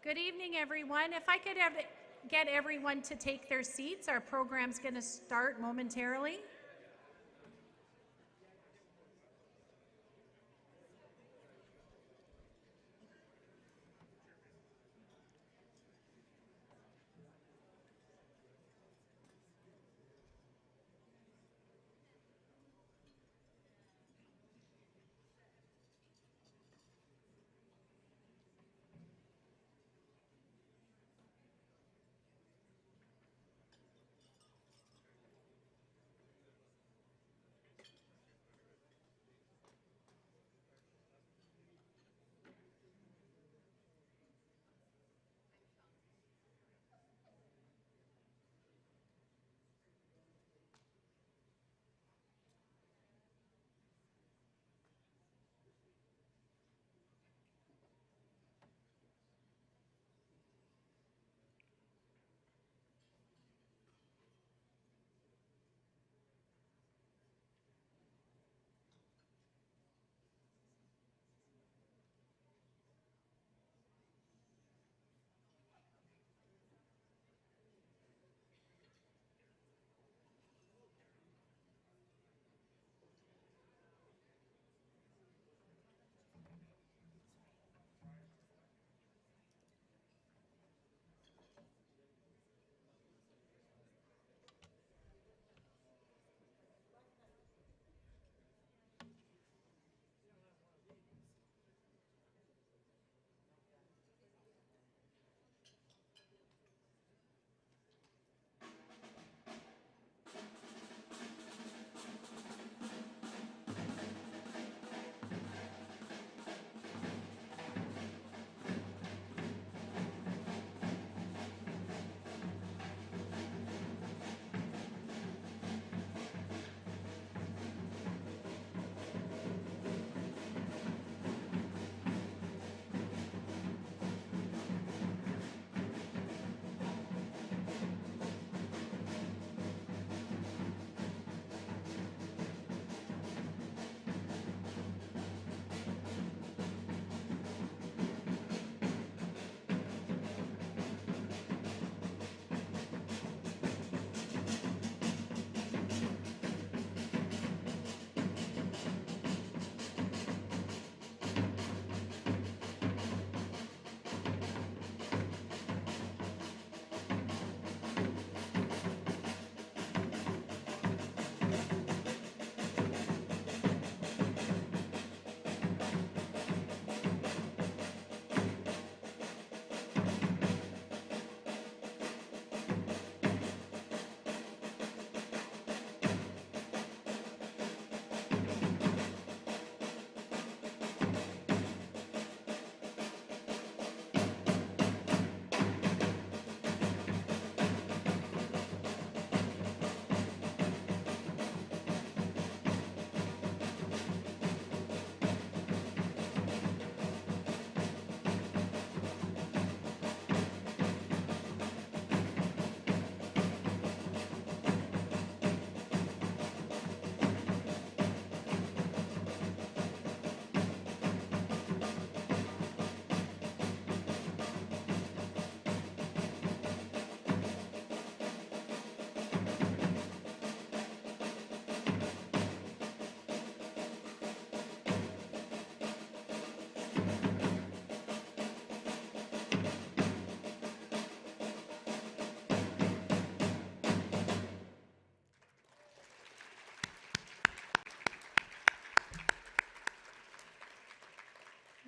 Good evening, everyone. If I could get everyone to take their seats, our program's going to start momentarily.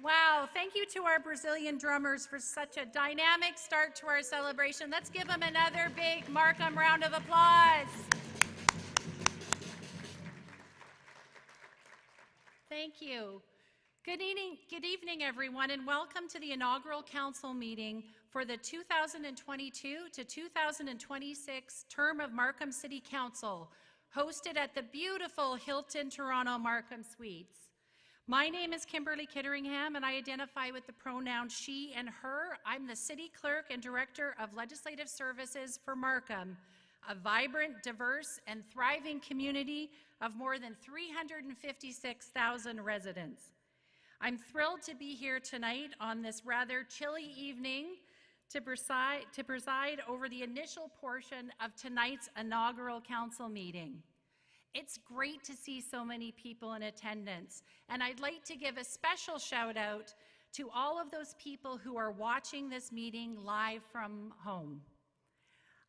Wow, thank you to our Brazilian drummers for such a dynamic start to our celebration. Let's give them another big Markham round of applause. Thank you. Good evening, everyone, and welcome to the inaugural council meeting for the 2022 to 2026 term of Markham City Council, hosted at the beautiful Hilton Toronto Markham Suites. My name is Kimberly Kitteringham, and I identify with the pronouns she and her. I'm the City Clerk and Director of Legislative Services for Markham, a vibrant, diverse, and thriving community of more than 356,000 residents. I'm thrilled to be here tonight on this rather chilly evening to preside over the initial portion of tonight's inaugural council meeting. It's great to see so many people in attendance, and I'd like to give a special shout out to all of those people who are watching this meeting live from home.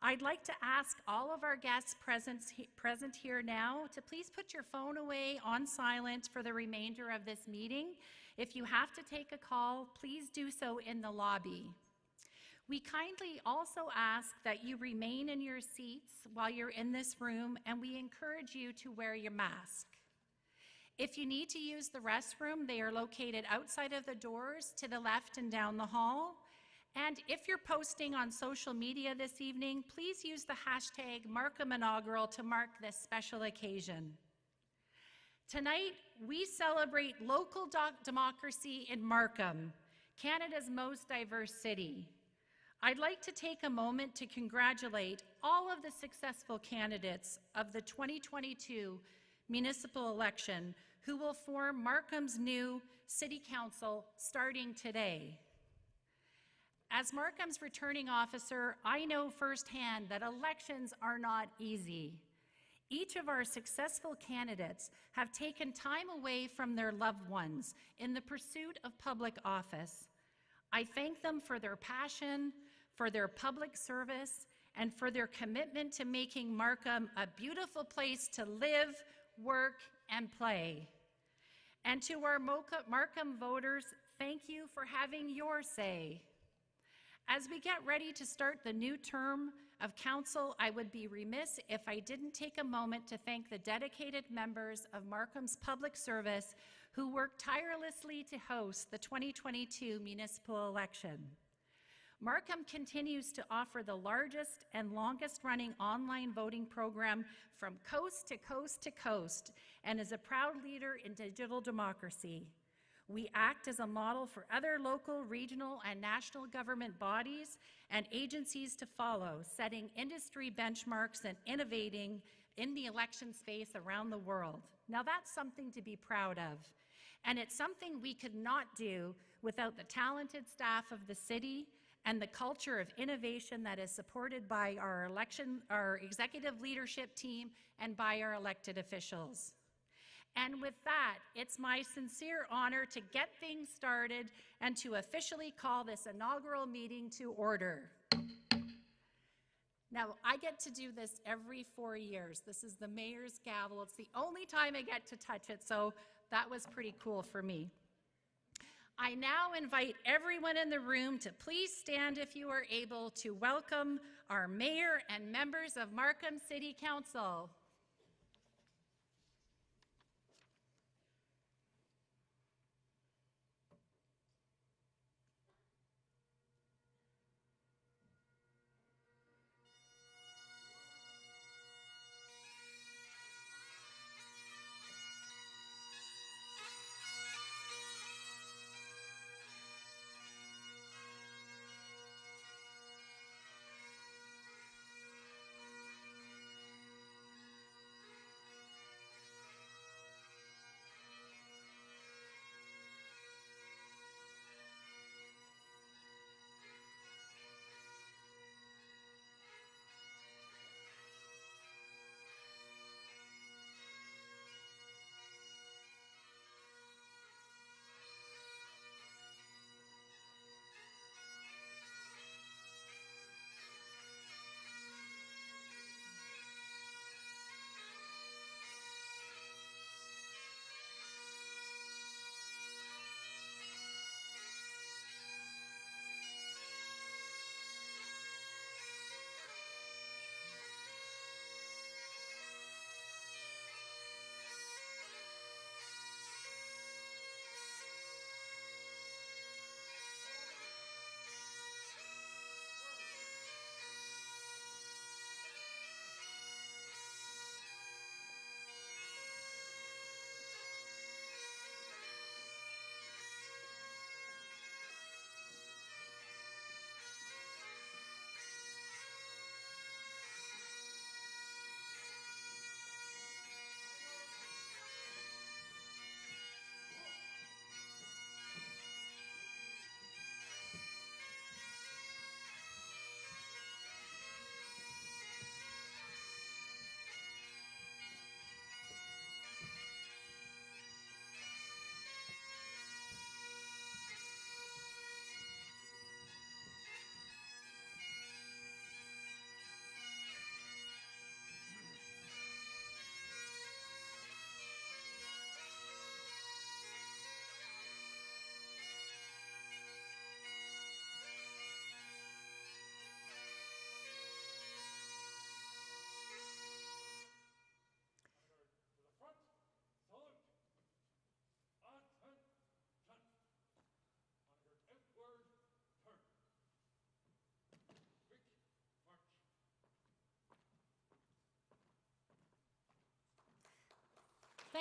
I'd like to ask all of our guests present here now to please put your phone away on silent for the remainder of this meeting. If you have to take a call, please do so in the lobby. We kindly also ask that you remain in your seats while you're in this room, and we encourage you to wear your mask. If you need to use the restroom, they are located outside of the doors to the left and down the hall. And if you're posting on social media this evening, please use the hashtag #MarkhamInaugural to mark this special occasion. Tonight, we celebrate local democracy in Markham, Canada's most diverse city. I'd like to take a moment to congratulate all of the successful candidates of the 2022 municipal election who will form Markham's new City Council starting today. As Markham's returning officer, I know firsthand that elections are not easy. Each of our successful candidates have taken time away from their loved ones in the pursuit of public office. I thank them for their passion, for their public service, and for their commitment to making Markham a beautiful place to live, work, and play. And to our Markham voters, thank you for having your say. As we get ready to start the new term of council, I would be remiss if I didn't take a moment to thank the dedicated members of Markham's public service who worked tirelessly to host the 2022 municipal election. Markham continues to offer the largest and longest-running online voting program from coast to coast to coast and is a proud leader in digital democracy. We act as a model for other local, regional, and national government bodies and agencies to follow, setting industry benchmarks and innovating in the election space around the world. Now that's something to be proud of, and it's something we could not do without the talented staff of the city and the culture of innovation that is supported by our executive leadership team and by our elected officials. And with that, it's my sincere honor to get things started and to officially call this inaugural meeting to order. Now, I get to do this every 4 years. This is the mayor's gavel. It's the only time I get to touch it, so that was pretty cool for me. I now invite everyone in the room to please stand if you are able to welcome our mayor and members of Markham City Council.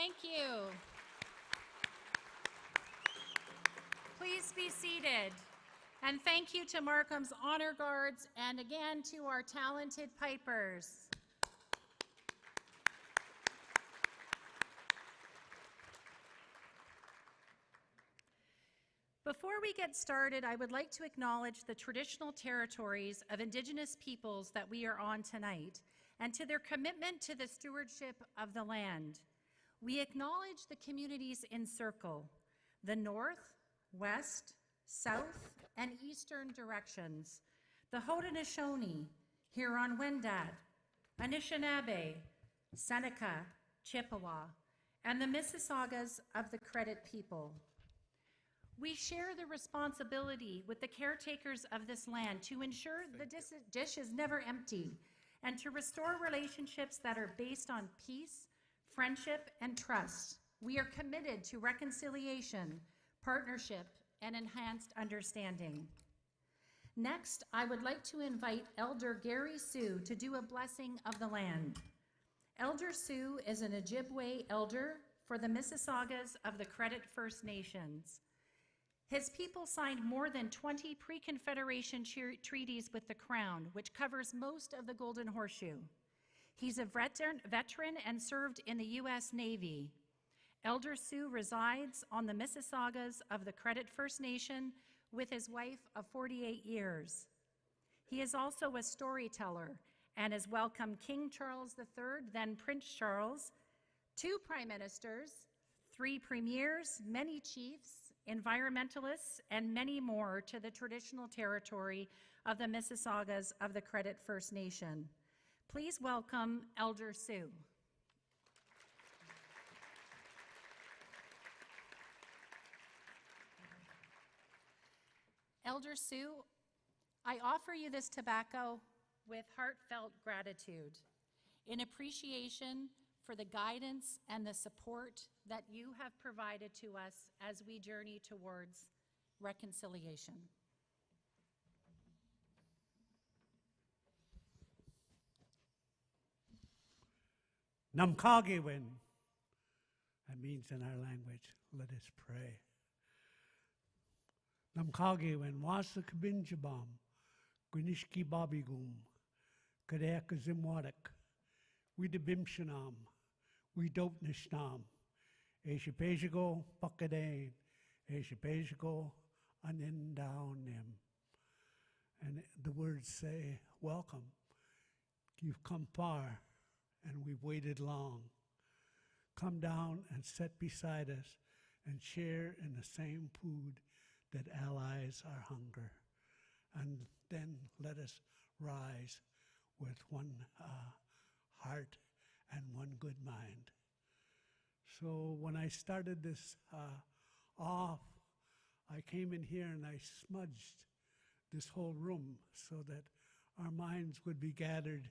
Thank you. Please be seated. And thank you to Markham's honor guards and again to our talented pipers. Before we get started, I would like to acknowledge the traditional territories of Indigenous peoples that we are on tonight and to their commitment to the stewardship of the land. We acknowledge the communities in Circle, the north, west, south, and eastern directions, the Haudenosaunee, Huron-Wendat, Anishinaabe, Seneca, Chippewa, and the Mississaugas of the Credit people. We share the responsibility with the caretakers of this land to ensure the dish is never empty and to restore relationships that are based on peace, friendship, and trust. We are committed to reconciliation, partnership, and enhanced understanding. Next, I would like to invite Elder Gary Sue to do a blessing of the land. Elder Sue is an Ojibwe elder for the Mississaugas of the Credit First Nations. His people signed more than 20 pre-Confederation treaties with the Crown, which covers most of the Golden Horseshoe. He's a veteran and served in the U.S. Navy. Elder Sue resides on the Mississaugas of the Credit First Nation with his wife of 48 years. He is also a storyteller and has welcomed King Charles III, then Prince Charles, 2 prime ministers, 3 premiers, many chiefs, environmentalists, and many more to the traditional territory of the Mississaugas of the Credit First Nation. Please welcome Elder Sue. Elder Sue, I offer you this tobacco with heartfelt gratitude in appreciation for the guidance and the support that you have provided to us as we journey towards reconciliation. Namkagiwin, that means in our language, let us pray. Namkagiwin, wasa kabinjabam, Grinishki babigum, Kadeka zimwadak, we de bimshanam, we dope nishnam, Eshapejago pakadain, Eshapejago anindown nim. And the words say, welcome, you've come far, and we've waited long. Come down and sit beside us and share in the same food that allies our hunger. And then let us rise with one heart and one good mind. So when I started this off, I came in here and I smudged this whole room so that our minds would be gathered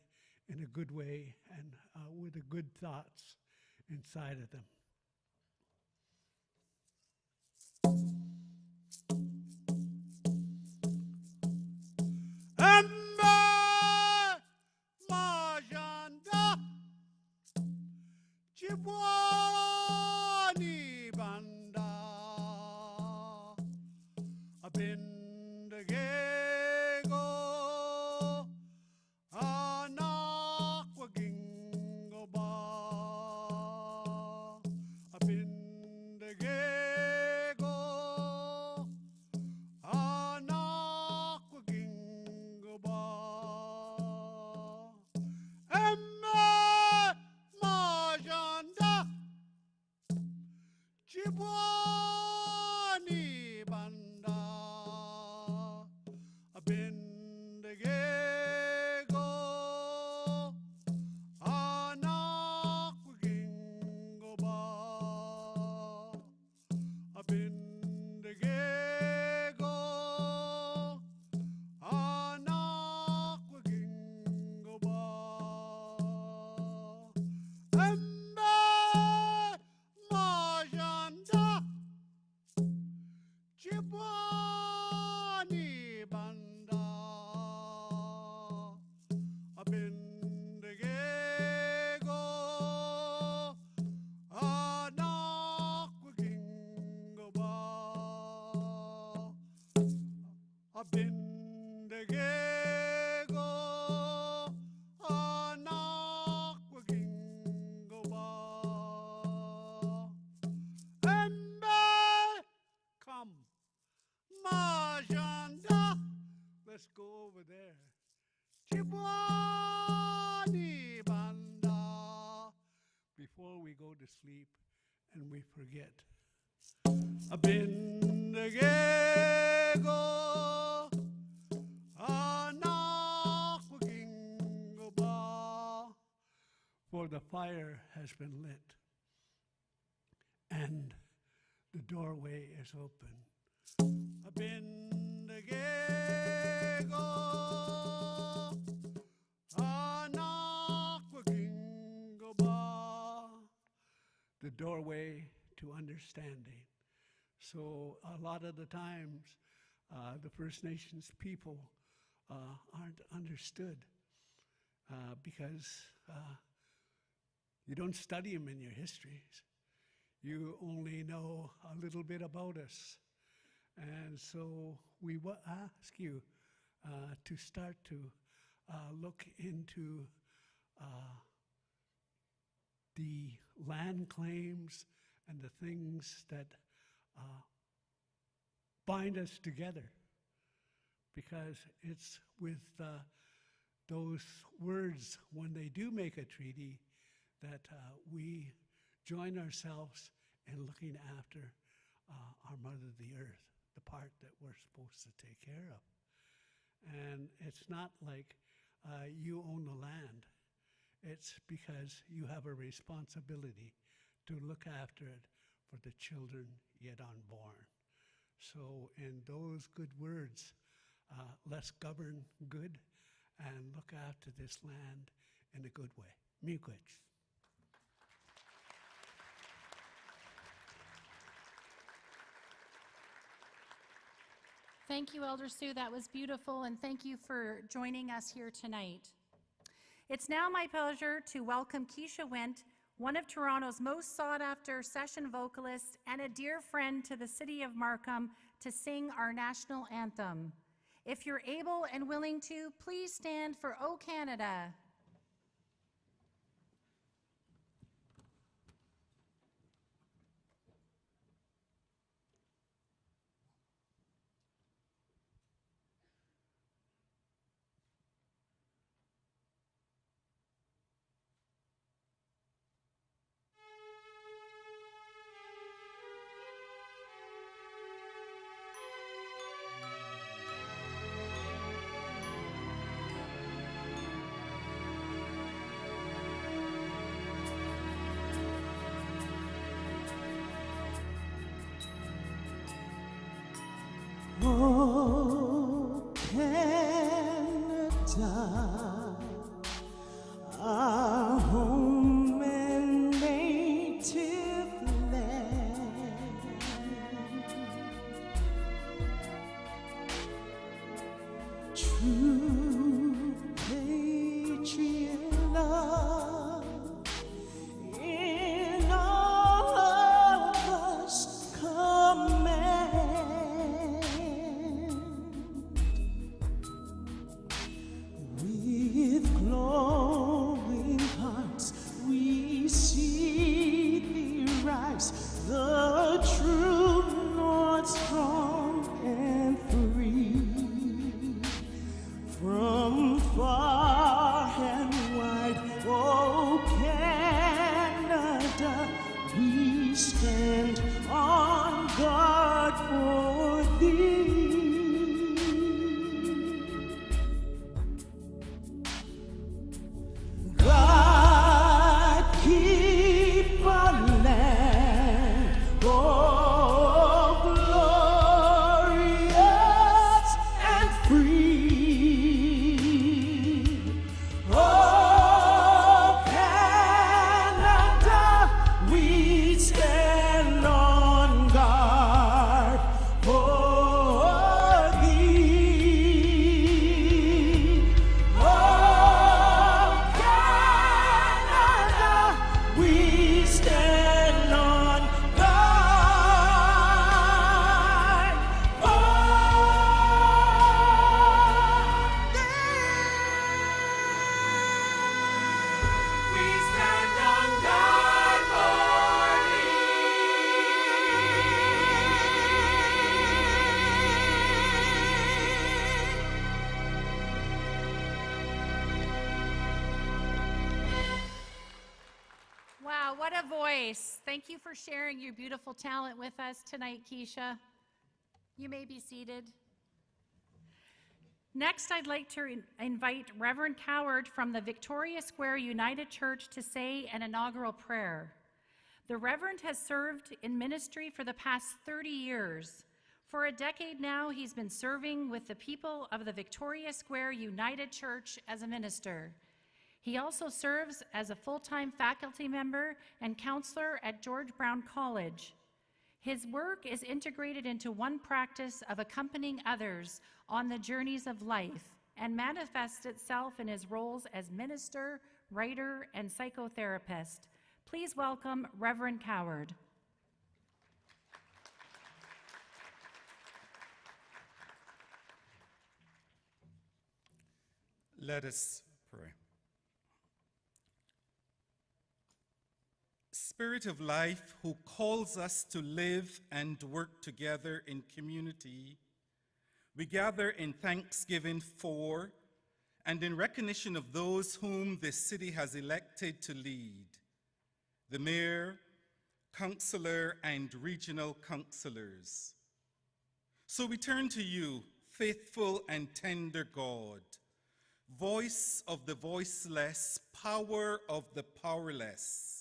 in a good way and with the good thoughts inside of them. Amba majanda chibwani banda abindagego anakwaging ba abindagego anakwaging ba emma majanda chibwani banda abindagego anakwaging ba abindagego anakwaging ba emma majanda chibwani banda abindagego anakwaging just go over there. Chibwani Banda. Before we go to sleep and we forget. Abindagego. Anakwagingaba. For the fire has been lit and the doorway is open. Abindagego. Anakwagingaba. The doorway to understanding. So a lot of the times, the First Nations people aren't understood because you don't study them in your histories. You only know a little bit about us. And so we ask you to start to look into the land claims and the things that bind us together. Because it's with those words, when they do make a treaty, that we join ourselves in looking after our Mother the Earth, the part that we're supposed to take care of. And it's not like you own the land. It's because you have a responsibility to look after it for the children yet unborn. So in those good words, let's govern good and look after this land in a good way. Miigwech. Thank you, Elder Sue. That was beautiful, and thank you for joining us here tonight. It's now my pleasure to welcome Keisha Went, one of Toronto's most sought-after session vocalists and a dear friend to the city of Markham, to sing our national anthem. If you're able and willing to, please stand for O Canada. Oh, Canada, our home and native land, true patriot love in all of us command. With glowing hearts we see thee rise, the true North, strong and free. From voice. Thank you for sharing your beautiful talent with us tonight, Keisha. You may be seated. Next, I'd like to invite Reverend Coward from the Victoria Square United Church to say an inaugural prayer. The Reverend has served in ministry for the past 30 years. For a decade now, he's been serving with the people of the Victoria Square United Church as a minister. He also serves as a full-time faculty member and counselor at George Brown College. His work is integrated into one practice of accompanying others on the journeys of life and manifests itself in his roles as minister, writer, and psychotherapist. Please welcome Reverend Coward. Let us pray. Spirit of life, who calls us to live and work together in community, we gather in thanksgiving for and in recognition of those whom this city has elected to lead, the mayor, councillor, and regional councillors. So we turn to you, faithful and tender God, voice of the voiceless, power of the powerless.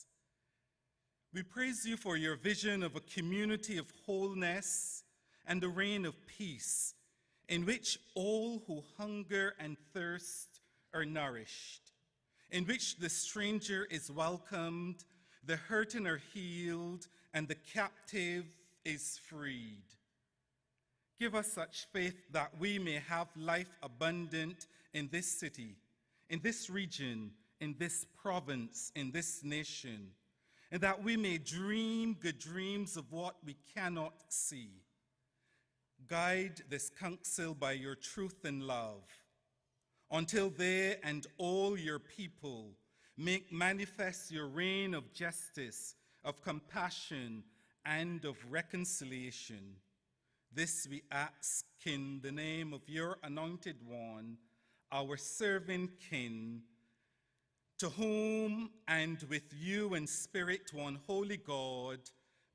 We praise you for your vision of a community of wholeness and a reign of peace in which all who hunger and thirst are nourished, in which the stranger is welcomed, the hurting are healed, and the captive is freed. Give us such faith that we may have life abundant in this city, in this region, in this province, in this nation, and that we may dream good dreams of what we cannot see. Guide this council by your truth and love, until they and all your people make manifest your reign of justice, of compassion, and of reconciliation. This we ask in the name of your anointed one, our serving King, to whom and with you in spirit, one holy God,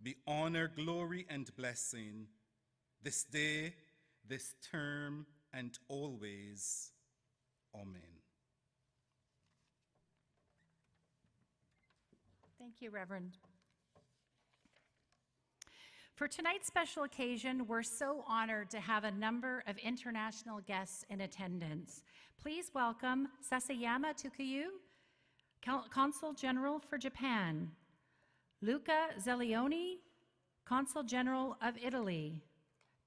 be honor, glory, and blessing, this day, this term, and always. Amen. Thank you, Reverend. For tonight's special occasion, we're so honored to have a number of international guests in attendance. Please welcome Sasayama Tukuyu, Consul General for Japan, Luca Zellioni, Consul General of Italy,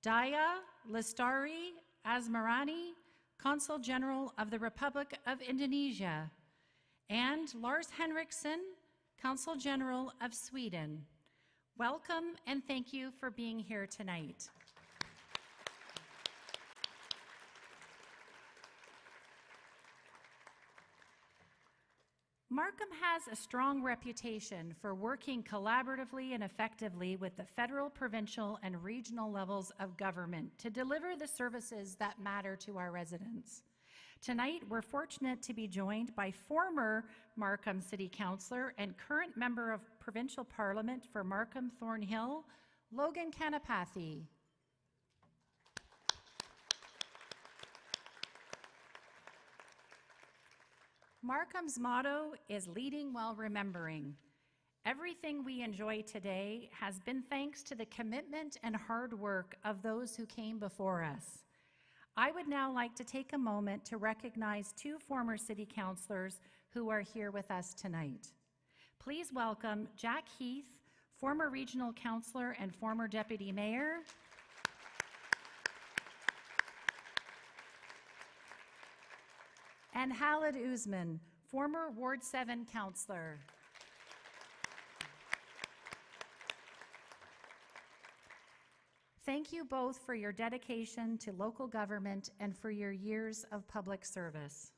Daya Lestari Asmarani, Consul General of the Republic of Indonesia, and Lars Henriksen, Consul General of Sweden. Welcome and thank you for being here tonight. Markham has a strong reputation for working collaboratively and effectively with the federal, provincial, and regional levels of government to deliver the services that matter to our residents. Tonight, we're fortunate to be joined by former Markham City Councillor and current Member of Provincial Parliament for Markham Thornhill, Logan Kanapathy. Markham's motto is leading while remembering. Everything we enjoy today has been thanks to the commitment and hard work of those who came before us. I would now like to take a moment to recognize two former city councilors who are here with us tonight. Please welcome Jack Heath, former regional councilor and former deputy mayor, and Khalid Usman, former Ward 7 councillor. Thank you both for your dedication to local government and for your years of public service.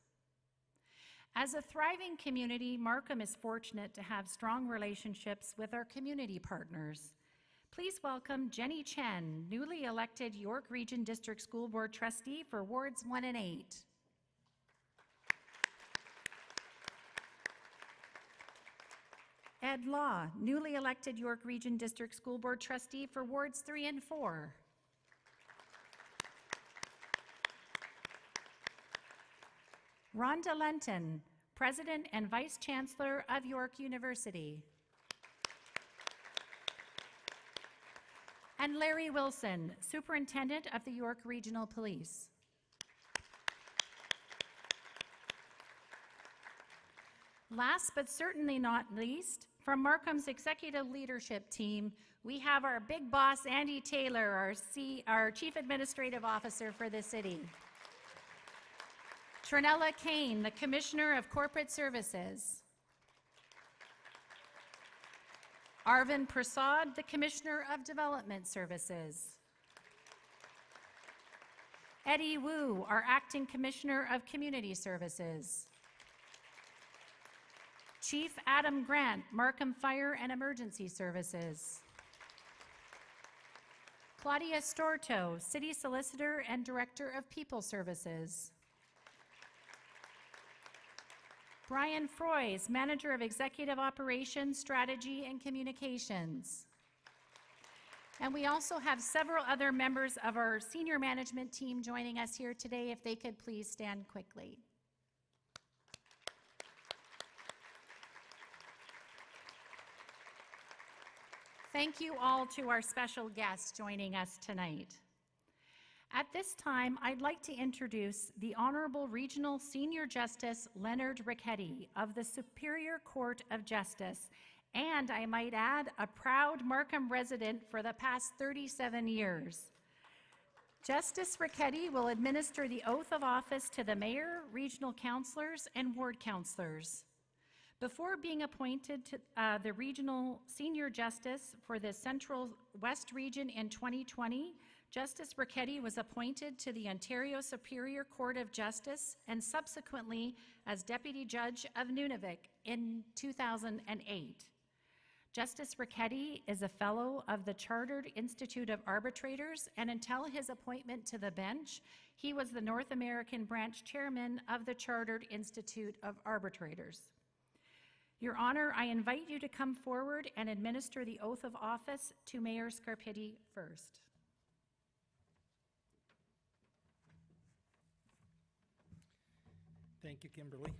As a thriving community, Markham is fortunate to have strong relationships with our community partners. Please welcome Jenny Chen, newly elected York Region District School Board Trustee for Wards 1 and 8. Ed Law, newly elected York Region District School Board Trustee for Wards 3 and 4. Rhonda Lenton, President and Vice Chancellor of York University. And Larry Wilson, Superintendent of the York Regional Police. Last but certainly not least, from Markham's executive leadership team, we have our big boss, Andy Taylor, our Chief Administrative Officer for the city. Trinella Kane, the Commissioner of Corporate Services. Arvind Prasad, the Commissioner of Development Services. Eddie Wu, our Acting Commissioner of Community Services. Chief Adam Grant, Markham Fire and Emergency Services. Claudia Storto, City Solicitor and Director of People Services. Brian Froys, Manager of Executive Operations, Strategy and Communications. And we also have several other members of our senior management team joining us here today, if they could please stand quickly. Thank you all to our special guests joining us tonight. At this time, I'd like to introduce the Honorable Regional Senior Justice Leonard Ricchetti of the Superior Court of Justice, and I might add, a proud Markham resident for the past 37 years. Justice Ricchetti will administer the oath of office to the mayor, regional councilors, and ward councilors. Before being appointed to the Regional Senior Justice for the Central West Region in 2020, Justice Ricchetti was appointed to the Ontario Superior Court of Justice and subsequently as Deputy Judge of Nunavut in 2008. Justice Ricchetti is a fellow of the Chartered Institute of Arbitrators, and until his appointment to the bench, he was the North American branch chairman of the Chartered Institute of Arbitrators. Your Honor, I invite you to come forward and administer the oath of office to Mayor Scarpitti first. Thank you, Kimberly,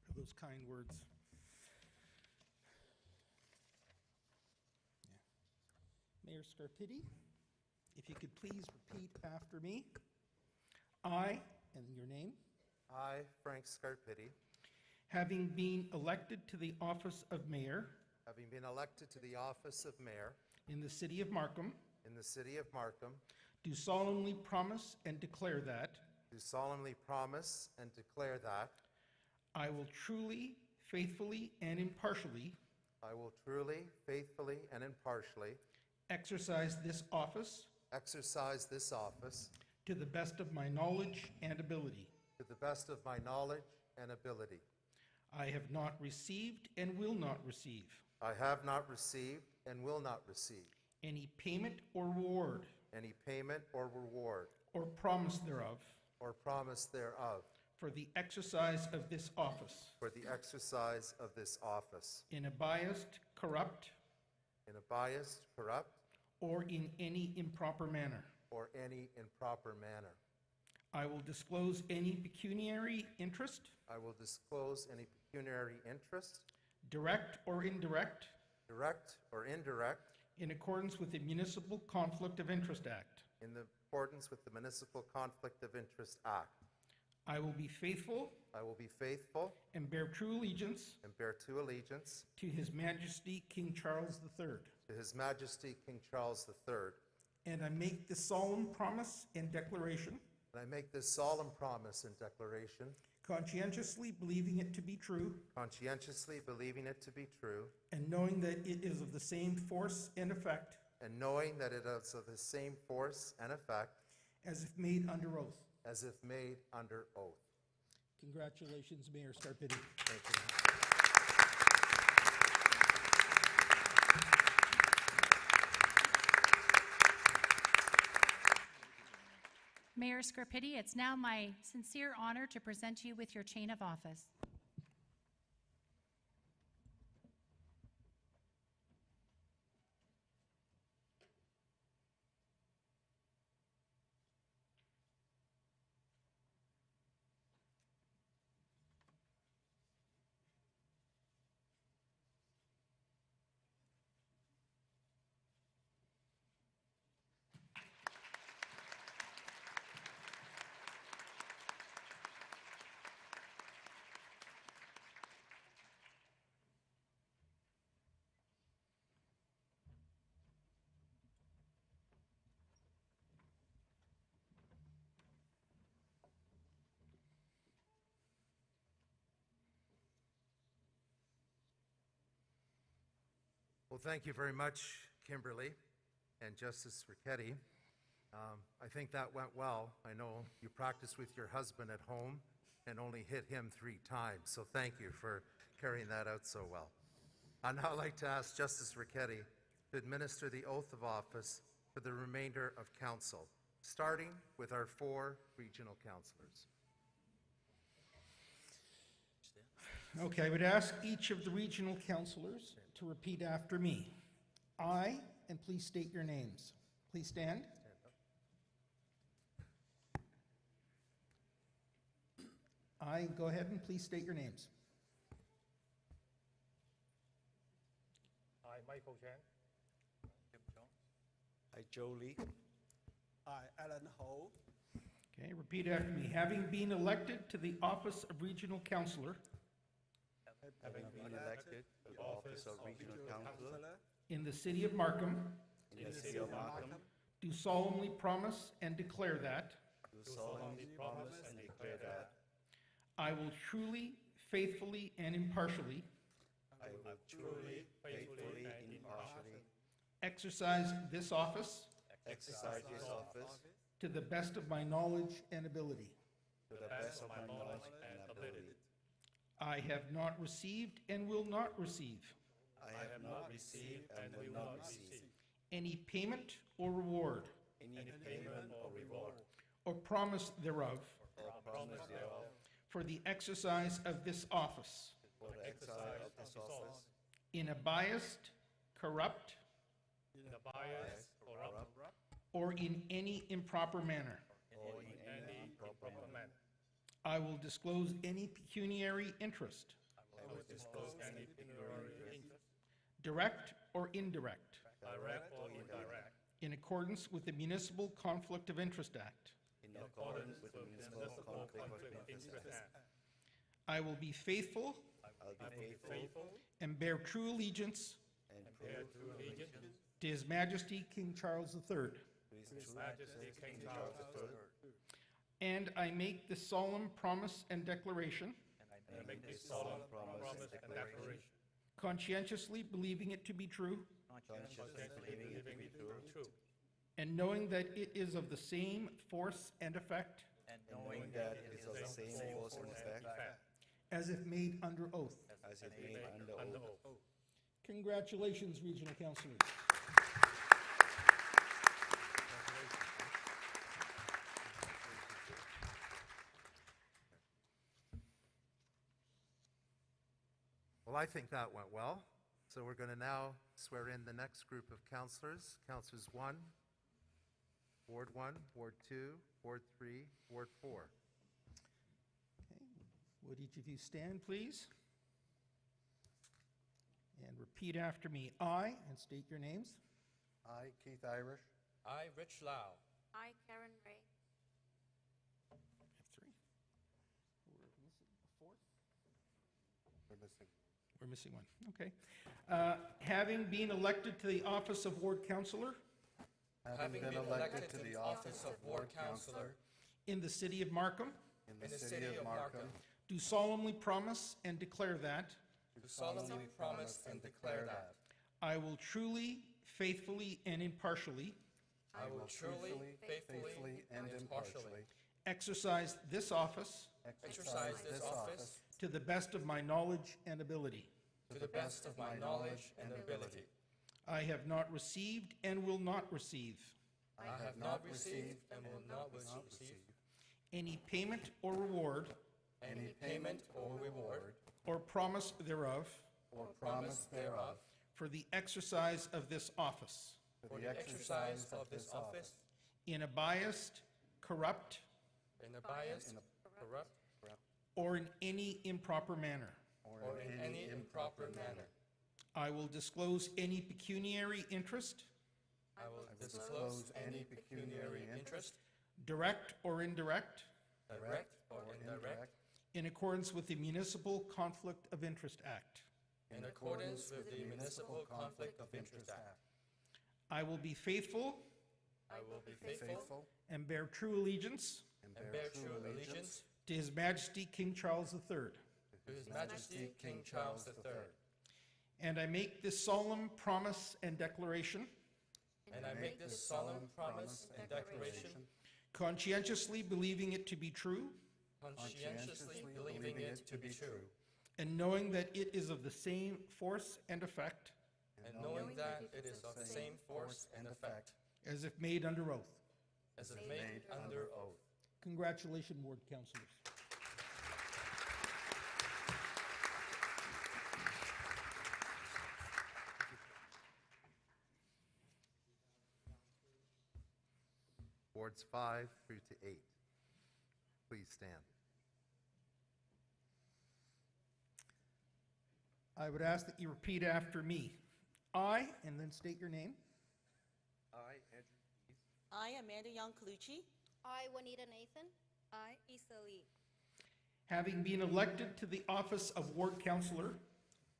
for those kind words. Mayor Scarpitti, if you could please repeat after me. I, and your name, I, Frank Scarpitti, having been elected to the office of mayor having been elected to the office of mayor in the city of Markham, in the city of Markham, do solemnly promise and declare that do solemnly promise and declare that I will truly, faithfully, and impartially I will truly, faithfully, and impartially exercise this office to the best of my knowledge and ability. to the best of my knowledge and ability. I have not received and will not receive I have not received and will not receive any payment or reward any payment or reward or promise thereof or promise thereof for the exercise of this office for the exercise of this office in a biased, corrupt, in a biased, corrupt, or in any improper manner. or any improper manner. I will disclose any pecuniary interest, I will disclose any pecuniary interest, direct or indirect, direct or indirect, in accordance with the Municipal Conflict of Interest Act. in accordance with the Municipal Conflict of Interest Act. I will be faithful I will be faithful and bear true allegiance and bear true allegiance to His Majesty King Charles III. to His Majesty King Charles III. And I make this solemn promise and declaration, And I make this solemn promise and declaration, conscientiously believing it to be true, conscientiously believing it to be true, and knowing that it is of the same force and effect and knowing that it is of the same force and effect as if made under oath. as if made under oath. Congratulations, Mayor Scarpitti. Thank you. Mayor Scarpitti, it's now my sincere honor to present you with your chain of office. Well, thank you very much, Kimberly and Justice Ricchetti. I think that went well. I know you practiced with your husband at home and only hit him 3 times, so thank you for carrying that out so well. I'd now like to ask Justice Ricchetti to administer the oath of office for the remainder of council, starting with our 4 regional councillors. Okay, I would ask each of the regional councillors to repeat after me. I, and please state your names. Please stand. I, go ahead and please state your names. I, Michael Chan. Kim Jones. I, Joe Lee. I, Alan Ho. Okay, repeat after me. Having been elected to the office of regional councillor Having been elected to the office of regional councillor in the city of Markham, in the city of Markham, do solemnly promise and declare that do solemnly promise and declare that I will truly, faithfully, and impartially I will truly, faithfully, and impartially exercise this office exercise this office to the best of my knowledge and ability. to the best of my knowledge and ability. I have not received and will not receive I have not received and will not receive any payment or reward any payment or reward or promise thereof or promise thereof for the exercise of this office for the exercise of this office in a biased, corrupt, In a biased, corrupt, or in any improper manner. or in any improper manner. I will disclose any pecuniary interest, I will disclose any pecuniary interest, direct or indirect, Direct or indirect, in accordance with the Municipal Conflict of Interest Act. in accordance with the Municipal Conflict of Interest Act. I will be faithful I'll be faithful and bear true allegiance and bear prove true allegiance to His Majesty King Charles III. to to His His true Majesty King Charles III, And I make this solemn promise and declaration, and make this solemn promise and declaration, conscientiously believing it to be true, consciously believing it to be true, and knowing that it is of the same force and effect and knowing that it is of the same force and effect as if made under oath. as if made under under oath. oath. Congratulations, regional councillors. Well, I think that went well. So we're going to now swear in the next group of councillors. Councillors 1, Ward 1, Ward 2, Ward 3, Ward 4. Okay. Would each of you stand, please? And repeat after me. I, and state your names. I, Keith Irish. I, Rich Lau. I, Karen Ray. I have 3. We're missing a 4th? We're missing. We're missing 1. Okay. Having been elected to the office of ward councillor Having been elected to the office of ward councillor in the city of Markham, in the city of Markham, do solemnly promise and declare that do solemnly promise and declare that I will truly, faithfully, and impartially I will truly, faithfully, and impartially exercise this office exercise this office to the best of my knowledge and ability. to the best of my knowledge and ability. I have not received and will not receive I have not received and will not receive any payment or reward any payment or reward or promise thereof or promise thereof for the exercise of this office for the exercise of this office in a biased, corrupt, In a biased, corrupt, or in any improper manner. or in any improper manner. I will disclose any pecuniary interest, I will Disclose any pecuniary interest, direct or indirect, direct or indirect, in accordance with the Municipal Conflict of Interest Act. in accordance with the Municipal Conflict of Interest Act. I will be faithful I will be faithful and bear true allegiance and bear true allegiance to His Majesty King Charles III. to His Majesty King Charles III, And I make this solemn promise and declaration, and I make this solemn promise and declaration, conscientiously believing it to be true, conscientiously believing it to be true, and knowing that it is of the same force and effect and knowing that it is of the same force and effect as if made under oath. as if made under oath. Congratulations, ward councillors. Wards 5 through to 8. Please stand. I would ask that you repeat after me. I, and then state your name, I, Andrew Keith, I, Amanda Young Colucci, I, Juanita Nathan. I, Issa Lee. having been elected to the office of ward councillor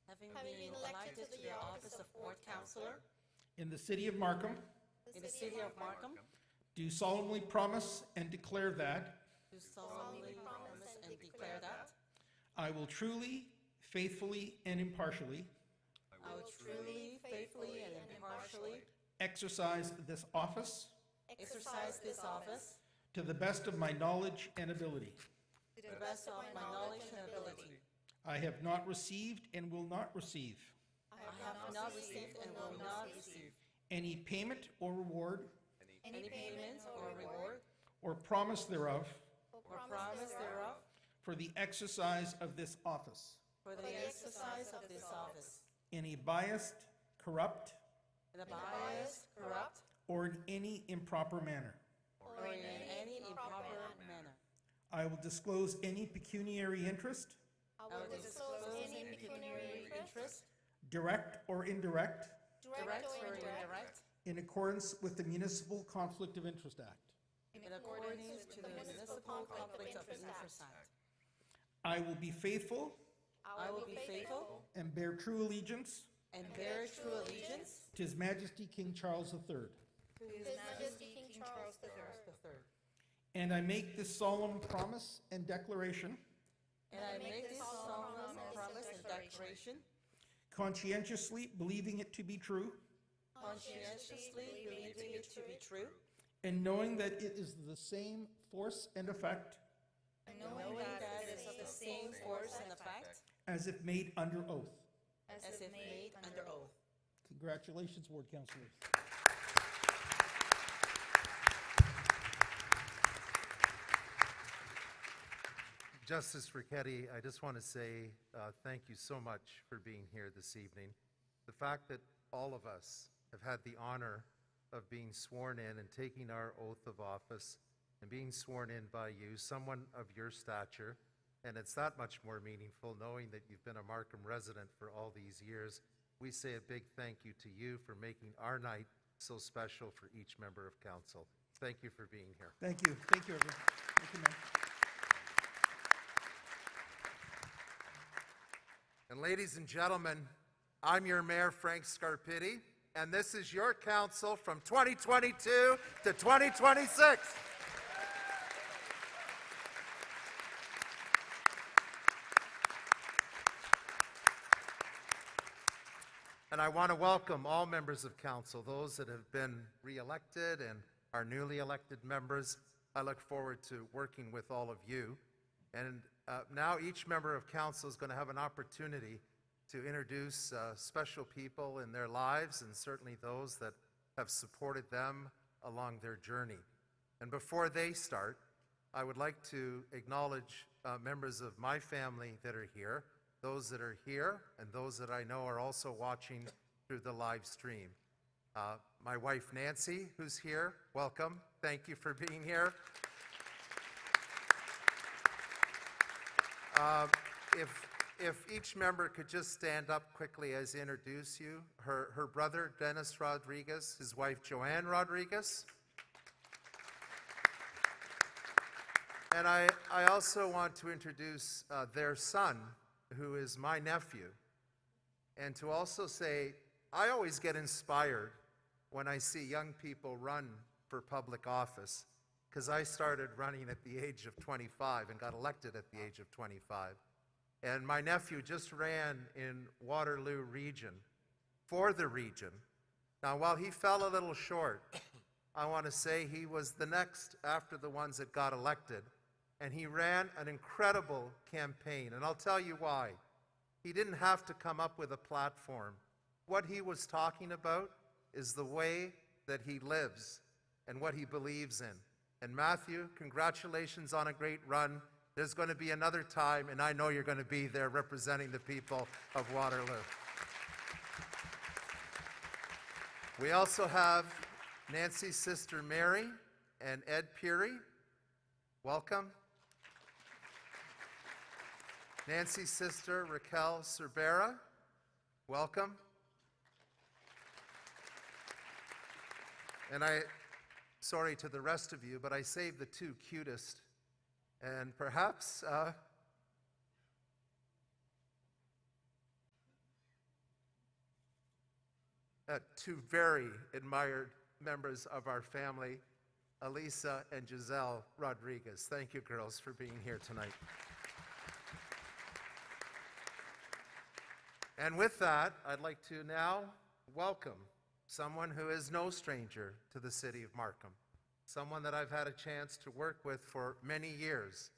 having been elected to the office of ward councillor in the city of Markham, in the city of Markham, do solemnly promise and declare that do solemnly promise and declare that I will truly, faithfully, and impartially I will truly, faithfully, and impartially exercise this office exercise this office to the best of my knowledge and ability. to the best of my knowledge and ability. I have not received and will not receive I have not received and will not receive any payment or reward any payment or reward or promise thereof or promise thereof for the exercise of this office for the exercise of this office in a biased, corrupt, in a biased, corrupt, or in any improper manner. or in any improper manner. I will disclose any pecuniary interest, I will disclose any pecuniary interest, direct or indirect, direct or indirect, in accordance with the Municipal Conflict of Interest Act. in accordance to the Municipal Conflict of Interest Act. I will be faithful I will be faithful and bear true allegiance and bear true allegiance to His Majesty King Charles III. to His Majesty King Charles III. And I make this solemn promise and declaration And I make this solemn promise and declaration, conscientiously believing it to be true conscientiously believing it to be true, and knowing that it is the same force and effect and knowing that it is of the same force and effect as if made under oath. as if made under oath. Congratulations, ward councillors. Justice Ricchetti, I just want to say thank you so much for being here this evening. The fact that all of us have had the honor of being sworn in and taking our oath of office and being sworn in by you, someone of your stature, and it's that much more meaningful knowing that you've been a Markham resident for all these years. We say a big thank you to you for making our night so special for each member of council. Thank you for being here. Thank you. Thank you, everyone. Thank you, Mayor. And ladies and gentlemen, I'm your Mayor, Frank Scarpitti, and this is your council from 2022 to 2026. And I want to welcome all members of council, those that have been re-elected and our newly elected members. I look forward to working with all of you. And now each member of council is going to have an opportunity to introduce special people in their lives and certainly those that have supported them along their journey. And before they start, I would like to acknowledge members of my family that are here, those that are here, and those that I know are also watching through the live stream. My wife Nancy, who's here, welcome. Thank you for being here. If each member could just stand up quickly as I introduce you. Her brother, Dennis Rodriguez, his wife, Joanne Rodriguez. And I also want to introduce their son, who is my nephew. And to also say, I always get inspired when I see young people run for public office, because I started running at the age of 25 and got elected at the age of 25. And my nephew just ran in Waterloo region for the region. Now, while he fell a little short, I want to say he was the next after the ones that got elected, and he ran an incredible campaign, and I'll tell you why. He didn't have to come up with a platform. What he was talking about is the way that he lives and what he believes in. And Matthew, congratulations on a great run. There's going to be another time, and I know you're going to be there representing the people of Waterloo. We also have Nancy's sister Mary and Ed Peary. Welcome. Nancy's sister Raquel Cervera. Welcome. And sorry to the rest of you, but I saved the two cutest. And perhaps two very admired members of our family, Elisa and Giselle Rodriguez. Thank you, girls, for being here tonight. And with that, I'd like to now welcome someone who is no stranger to the city of Markham, someone that I've had a chance to work with for many years.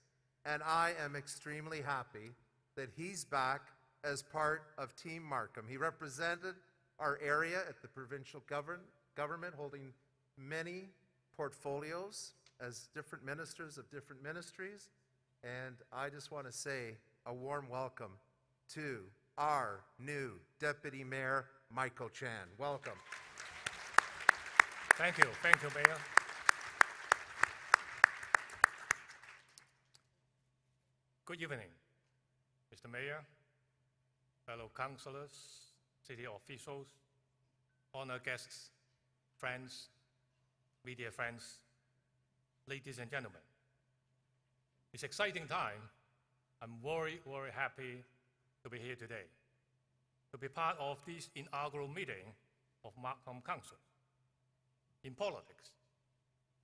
And I am extremely happy that he's back as part of Team Markham. He represented our area at the provincial government, holding many portfolios as different ministers of different ministries. And I just want to say a warm welcome to our new Deputy Mayor, Michael Chan. Welcome. Thank you, Mayor. Good evening, Mr. Mayor, fellow councillors, city officials, honored guests, friends, media friends, ladies and gentlemen. It's an exciting time. I'm very, very happy to be here today, to be part of this inaugural meeting of Markham Council. In politics,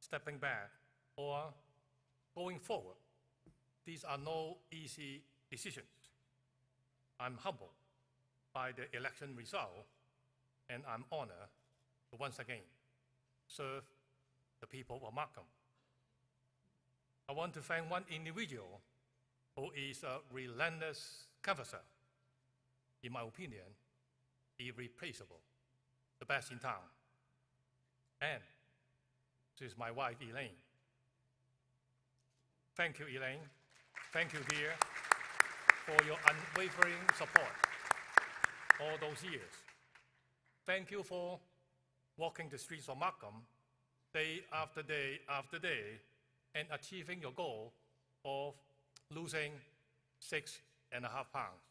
stepping back or going forward, these are no easy decisions. I'm humbled by the election result, and I'm honored to once again serve the people of Markham. I want to thank one individual who is a relentless canvasser, in my opinion, irreplaceable, the best in town. And this is my wife, Elaine. Thank you, Elaine. Thank you, dear, for your unwavering support all those years. Thank you for walking the streets of Markham day after day after day and achieving your goal of losing 6.5 pounds.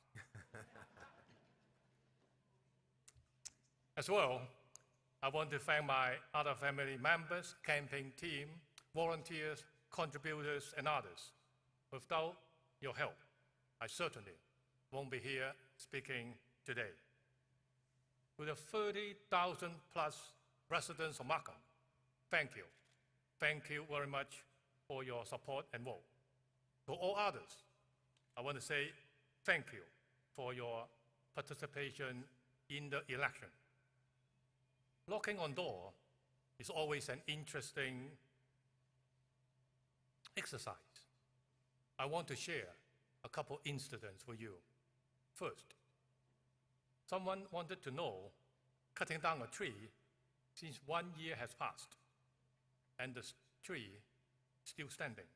As well, I want to thank my other family members, campaign team, volunteers, contributors, and others. Without your help, I certainly won't be here speaking today. To the 30,000 plus residents of Markham, thank you. Thank you very much for your support and vote. To all others, I want to say thank you for your participation in the election. Knocking on door is always an interesting exercise. I want to share a couple incidents with you. First, someone wanted to know cutting down a tree since 1 year has passed and the tree still standing.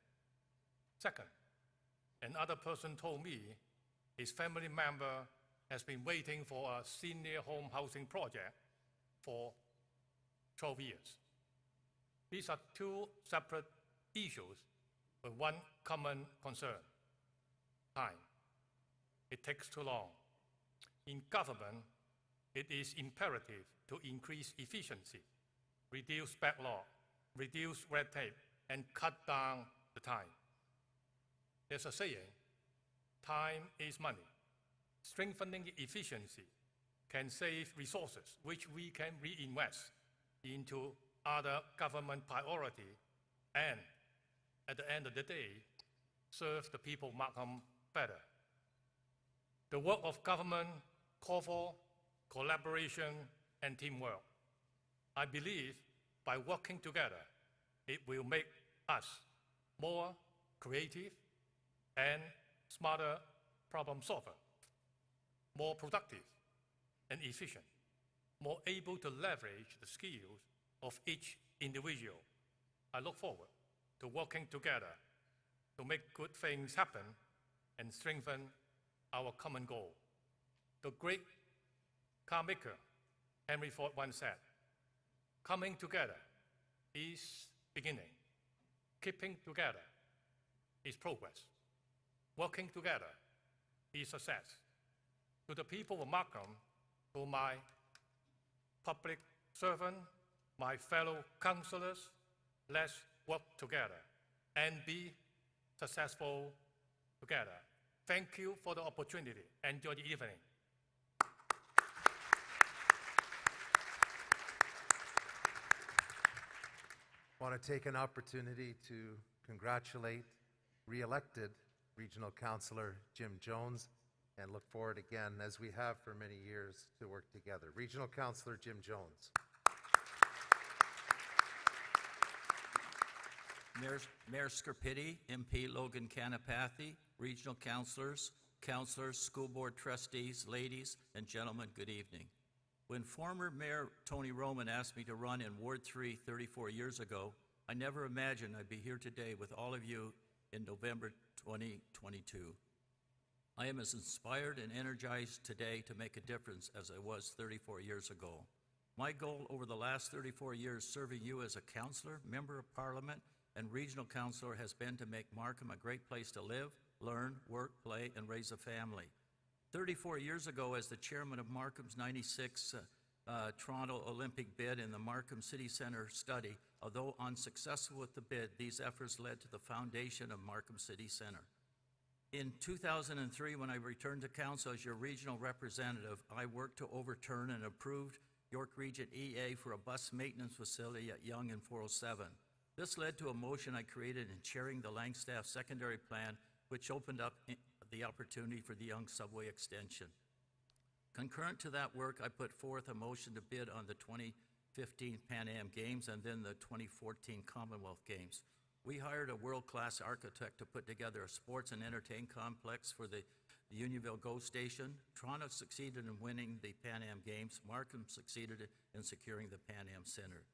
Second, another person told me his family member has been waiting for a senior home housing project for 12 years. These are two separate issues with one common concern: time. It takes too long. In government, it is imperative to increase efficiency, reduce backlog, reduce red tape, and cut down the time. There's a saying, time is money. Strengthening efficiency can save resources, which we can reinvest into other government priority and, at the end of the day, serve the people of Markham better. The work of government call for collaboration and teamwork. I believe by working together, it will make us more creative and smarter problem solver, more productive and efficient, more able to leverage the skills of each individual. I look forward to working together to make good things happen and strengthen our common goal. The great car maker Henry Ford once said, "Coming together is beginning. Keeping together is progress. Working together is success." To the people of Markham, to my public servant, my fellow councillors, let's work together and be successful together. Thank you for the opportunity. Enjoy the evening. I want to take an opportunity to congratulate re-elected Regional Councillor Jim Jones and look forward again, as we have for many years, to work together. Regional Councillor Jim Jones. Mayor Scarpitti, MP Logan Canapathy, regional councillors, school board trustees, ladies and gentlemen, good evening. When former Mayor Tony Roman asked me to run in Ward 3 34 years ago, I never imagined I'd be here today with all of you in November 2022. I am as inspired and energized today to make a difference as I was 34 years ago. My goal over the last 34 years serving you as a councillor, member of parliament, and regional councillor has been to make Markham a great place to live, learn, work, play, and raise a family. 34 years ago, as the chairman of Markham's 96 Toronto Olympic bid in the Markham City Centre study, although unsuccessful with the bid, these efforts led to the foundation of Markham City Centre. In 2003, when I returned to council as your regional representative, I worked to overturn and approved York Region EA for a bus maintenance facility at Yonge and 407. This led to a motion I created in chairing the Langstaff secondary plan, which opened up the opportunity for the Yonge subway extension. Concurrent to that work, I put forth a motion to bid on the 2015 Pan Am Games and then the 2014 Commonwealth Games. We hired a world-class architect to put together a sports and entertainment complex for the Unionville GO Station. Toronto succeeded in winning the Pan Am Games. Markham succeeded in securing the Pan Am Centre.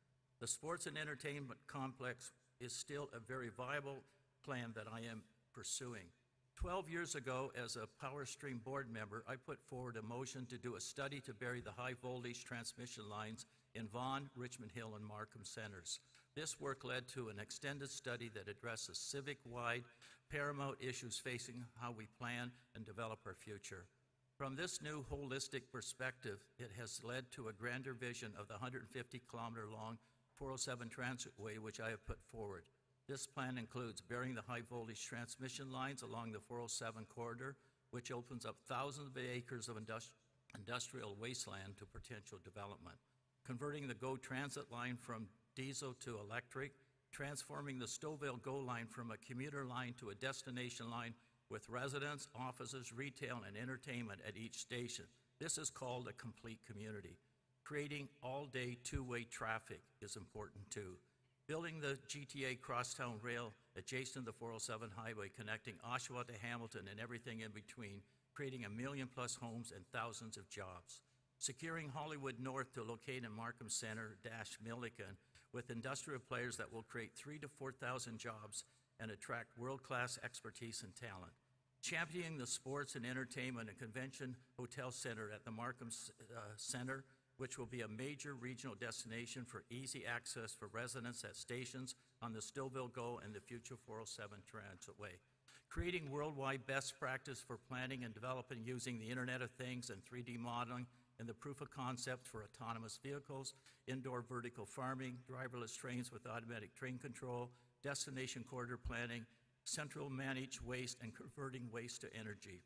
The sports and entertainment complex is still a very viable plan that I am pursuing. 12 years ago, as a Power Stream board member, I put forward a motion to do a study to bury the high voltage transmission lines in Vaughan, Richmond Hill, and Markham centers. This work led to an extended study that addresses civic-wide paramount issues facing how we plan and develop our future. From this new holistic perspective, it has led to a grander vision of the 150-kilometer-long 407 Transitway, which I have put forward. This plan includes burying the high-voltage transmission lines along the 407 corridor, which opens up thousands of acres of industrial wasteland to potential development, converting the GO Transit line from diesel to electric, transforming the Stouffville GO line from a commuter line to a destination line with residents, offices, retail, and entertainment at each station. This is called a complete community. Creating all-day two-way traffic is important too. Building the GTA crosstown rail adjacent to the 407 highway, connecting Oshawa to Hamilton and everything in between, creating 1 million+ homes and thousands of jobs. Securing Hollywood North to locate in Markham Centre - Milliken with industrial players that will create 3,000 to 4,000 jobs and attract world-class expertise and talent. Championing the sports and entertainment and convention hotel center at the Markham Centre, which will be a major regional destination for easy access for residents at stations on the Stouffville GO and the future 407 Transitway. Creating worldwide best practice for planning and developing using the Internet of Things and 3D modeling and the proof of concept for autonomous vehicles, indoor vertical farming, driverless trains with automatic train control, destination corridor planning, central managed waste, and converting waste to energy.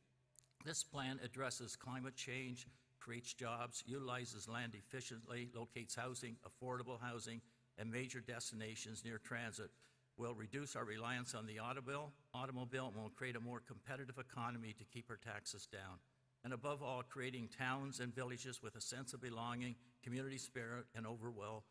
This plan addresses climate change, creates jobs, utilizes land efficiently, locates housing, affordable housing, and major destinations near transit, will reduce our reliance on the automobile, and will create a more competitive economy to keep our taxes down. and above all, creating towns and villages with a sense of belonging, community spirit, and overall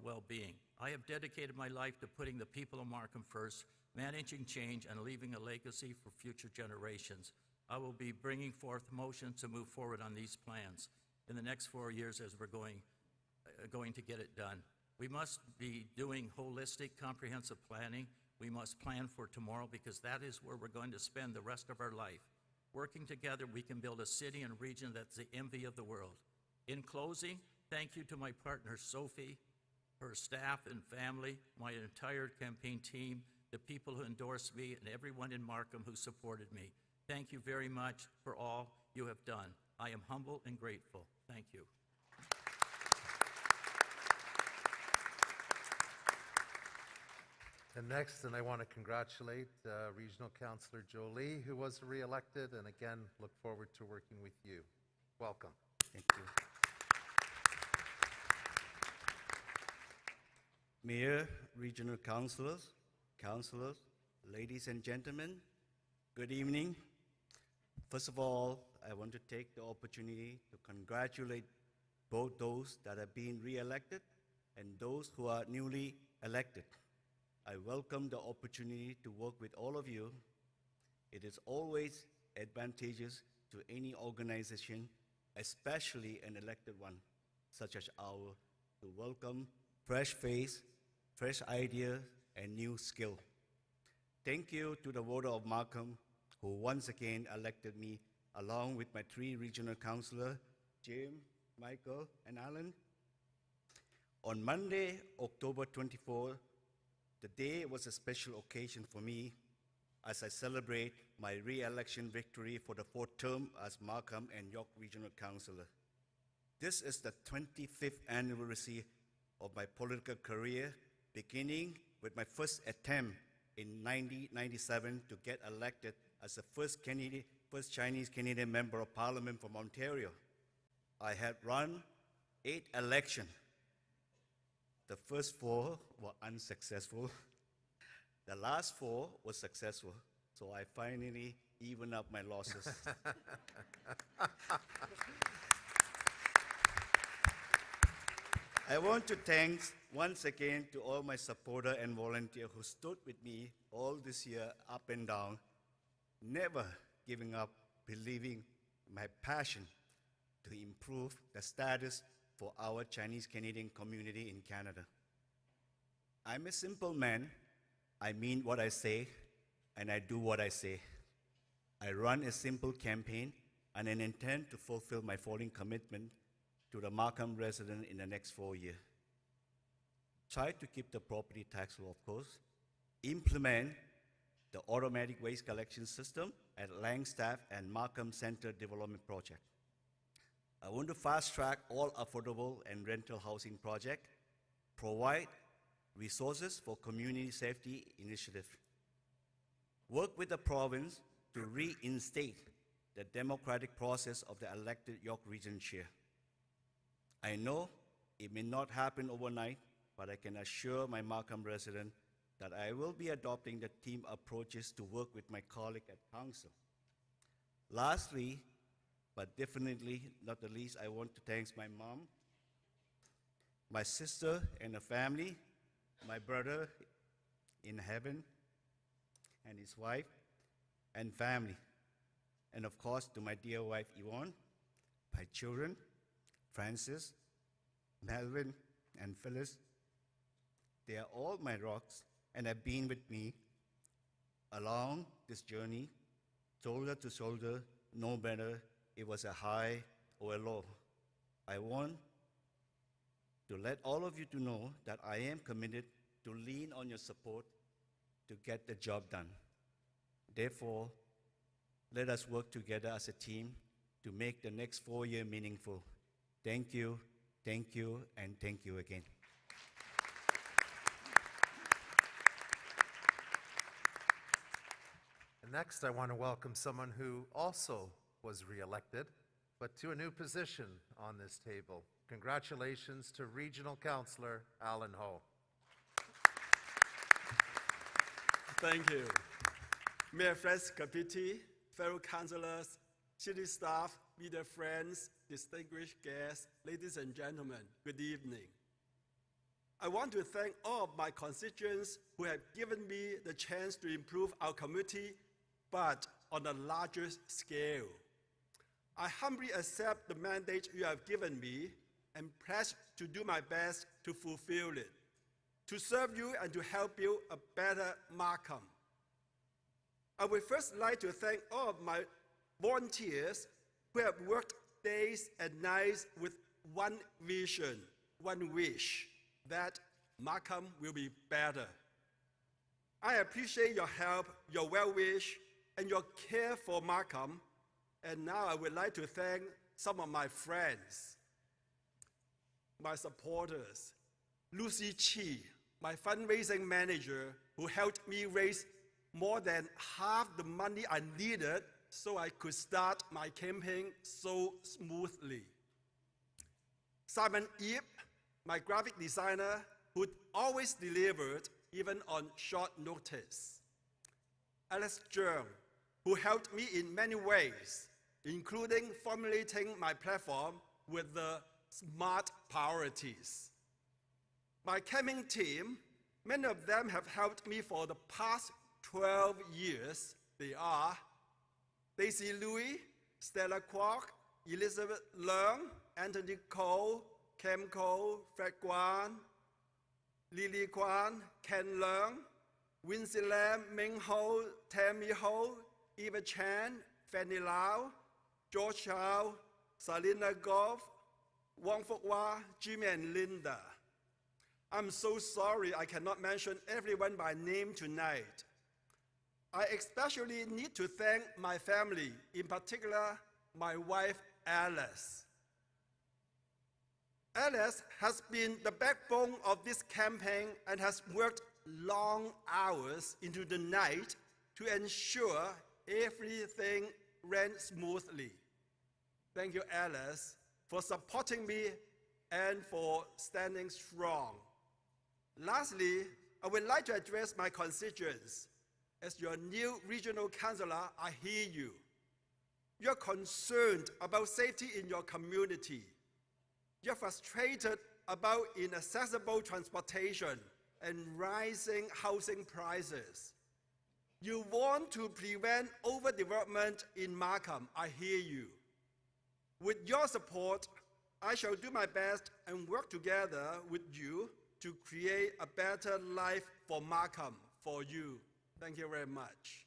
well-being. I have dedicated my life to putting the people of Markham first, managing change, and leaving a legacy for future generations. I will be bringing forth motions to move forward on these plans in the next 4 years as we're going to get it done. We must be doing holistic, comprehensive planning. We must plan for tomorrow because that is where we're going to spend the rest of our life. Working together, we can build a city and region that's the envy of the world. In closing, thank you to my partner, Sophie, her staff and family, my entire campaign team, the people who endorsed me, and everyone in Markham who supported me. Thank you very much for all you have done. I am humble and grateful. Thank you. And next, I want to congratulate Regional Councillor Jolie, who was re-elected, and again, look forward to working with you. Welcome. Thank you. Mayor, regional councillors, ladies and gentlemen, good evening. First of all, I want to take the opportunity to congratulate both those that have been re-elected and those who are newly elected. I welcome the opportunity to work with all of you. It is always advantageous to any organization, especially an elected one, such as ours, to welcome fresh face, fresh idea, and new skill. Thank you to the voter of Markham who once again elected me along with my 3 regional councillors, Jim, Michael, and Alan. On Monday, October 24, the day was a special occasion for me as I celebrate my re-election victory for the 4th term as Markham and York Regional Councillor. This is the 25th anniversary of my political career, beginning with my first attempt in 1997 to get elected as the first Chinese Canadian Member of Parliament from Ontario. I had run 8 elections. The first 4 were unsuccessful. The last 4 were successful, so I finally evened up my losses. I want to thank once again to all my supporters and volunteers who stood with me all this year, up and down, never giving up, believing my passion to improve the status for our Chinese Canadian community in Canada. I'm a simple man. I mean what I say, and I do what I say. I run a simple campaign, and I intend to fulfill my following commitment to the Markham resident in the next 4 years. Try to keep the property tax law, of course. Implement the automatic waste collection system at Langstaff and Markham Center Development Project. I want to fast-track all affordable and rental housing projects, provide resources for community safety initiatives, work with the province to reinstate the democratic process of the elected York Region Chair. I know it may not happen overnight, but I can assure my Markham resident that I will be adopting the team approaches to work with my colleague at Council. Lastly, but definitely not the least, I want to thank my mom, my sister and her family, my brother in heaven and his wife and family, and of course to my dear wife Yvonne, my children, Francis, Melvin, and Phyllis. They are all my rocks and have been with me along this journey, shoulder to shoulder, no matter it was a high or a low. I want to let all of you to know that I am committed to lean on your support to get the job done. Therefore, let us work together as a team to make the next 4 years meaningful. Thank you, and thank you again. And next, I want to welcome someone who also was re-elected, but to a new position on this table. Congratulations to Regional Councillor Alan Ho. Thank you. Mayor Scarpitti, fellow councillors, city staff, media friends, distinguished guests, ladies and gentlemen, good evening. I want to thank all of my constituents who have given me the chance to improve our community, but on a larger scale. I humbly accept the mandate you have given me and pledge to do my best to fulfill it, to serve you and to help build a better Markham. I would first like to thank all of my volunteers who have worked days and nights with one vision, one wish, that Markham will be better. I appreciate your help, your well-wish, and your care for Markham. And now I would like to thank some of my friends, my supporters. Lucy Chi, my fundraising manager, who helped me raise more than half the money I needed so I could start my campaign so smoothly. Simon Yip, my graphic designer, who always delivered even on short notice. Alex Zhang, who helped me in many ways, including formulating my platform with the SMART priorities. My campaign team, many of them have helped me for the past 12 years. They are Daisy Louis, Stella Kwok, Elizabeth Leung, Anthony Cole, Kem Cole, Fred Guan, Lily Kwan, Ken Leung, Wincy Lam, Ming Ho, Tammy Ho, Eva Chan, Fanny Lau, George Chow, Salina Goff, Wong Fuk Wah, Jimmy and Linda. I'm so sorry I cannot mention everyone by name tonight. I especially need to thank my family, in particular, my wife, Alice. Alice has been the backbone of this campaign and has worked long hours into the night to ensure everything ran smoothly. Thank you, Alice, for supporting me and for standing strong. Lastly, I would like to address my constituents. As your new regional councillor, I hear you. You're concerned about safety in your community. You're frustrated about inaccessible transportation and rising housing prices. You want to prevent overdevelopment in Markham. I hear you. With your support, I shall do my best and work together with you to create a better life for Markham, for you. Thank you very much.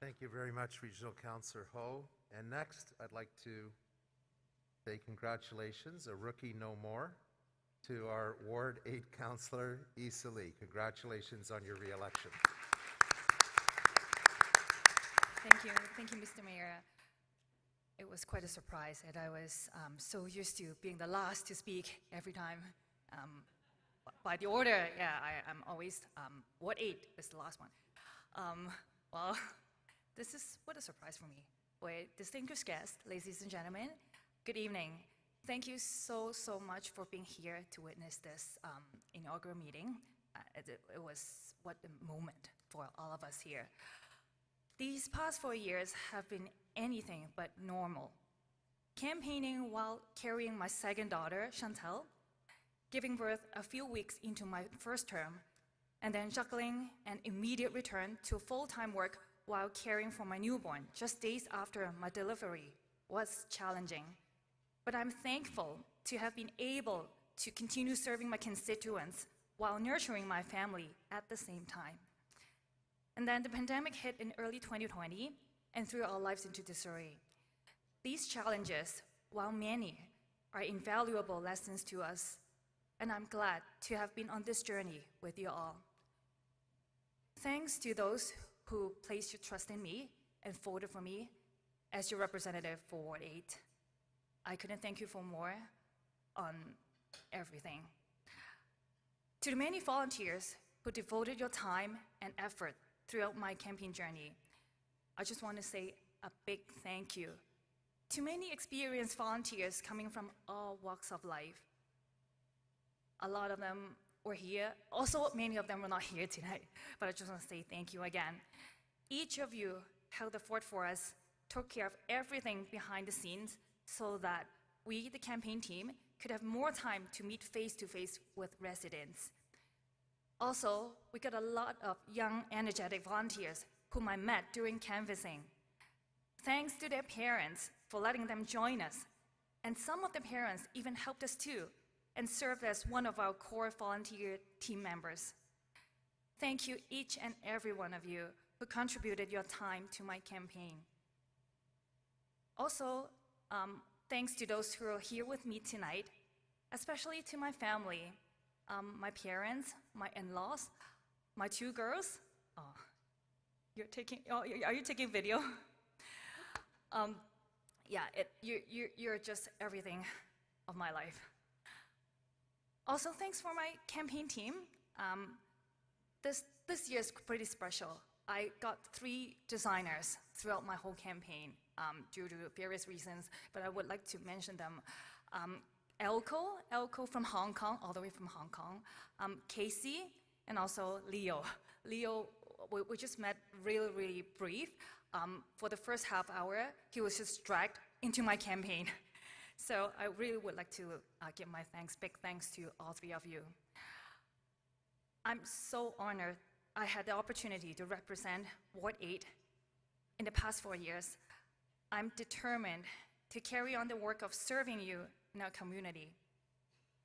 Thank you very much, Regional Councillor Ho. And next, I'd like to say congratulations, a rookie no more, to our Ward 8 Councillor, Issa Lee. Congratulations on your re-election. Thank you, Mr. Mayor. It was quite a surprise, and I was so used to being the last to speak every time. By the order, yeah, I'm always, Ward 8 is the last one. Well, this is what a surprise for me. Well, distinguished guests, ladies and gentlemen, good evening. Thank you so much for being here to witness this inaugural meeting. It was what a moment for all of us here. These past 4 years have been anything but normal. Campaigning while carrying my second daughter, Chantel, giving birth a few weeks into my first term, and then juggling an immediate return to full-time work while caring for my newborn just days after my delivery was challenging. But I'm thankful to have been able to continue serving my constituents while nurturing my family at the same time. And then the pandemic hit in early 2020 and threw our lives into disarray. These challenges, while many, are invaluable lessons to us, and I'm glad to have been on this journey with you all. Thanks to those who placed your trust in me and voted for me as your representative for Ward 8. I couldn't thank you for more on everything. To the many volunteers who devoted your time and effort throughout my campaign journey, I just want to say a big thank you. To many experienced volunteers coming from all walks of life. A lot of them were here. Also, many of them were not here tonight, but I just want to say thank you again. Each of you held the fort for us, took care of everything behind the scenes so that we, the campaign team, could have more time to meet face-to-face with residents. Also, we got a lot of young, energetic volunteers whom I met during canvassing. Thanks to their parents for letting them join us. And some of the parents even helped us too and served as one of our core volunteer team members. Thank you, each and every one of you who contributed your time to my campaign. Also, thanks to those who are here with me tonight, especially to my family, my parents, my in-laws, my 2 girls. Oh, are you taking video? Yeah, you're just everything of my life. Also, thanks for my campaign team. This year is pretty special. I got 3 designers throughout my whole campaign due to various reasons, but I would like to mention them. Elko from Hong Kong, all the way from Hong Kong, Casey, and also Leo. Leo, we just met really brief. For the first half hour, he was just dragged into my campaign. So I really would like to give my big thanks to all 3 of you. I'm so honored I had the opportunity to represent Ward 8 in the past 4 years. I'm determined to carry on the work of serving you in our community.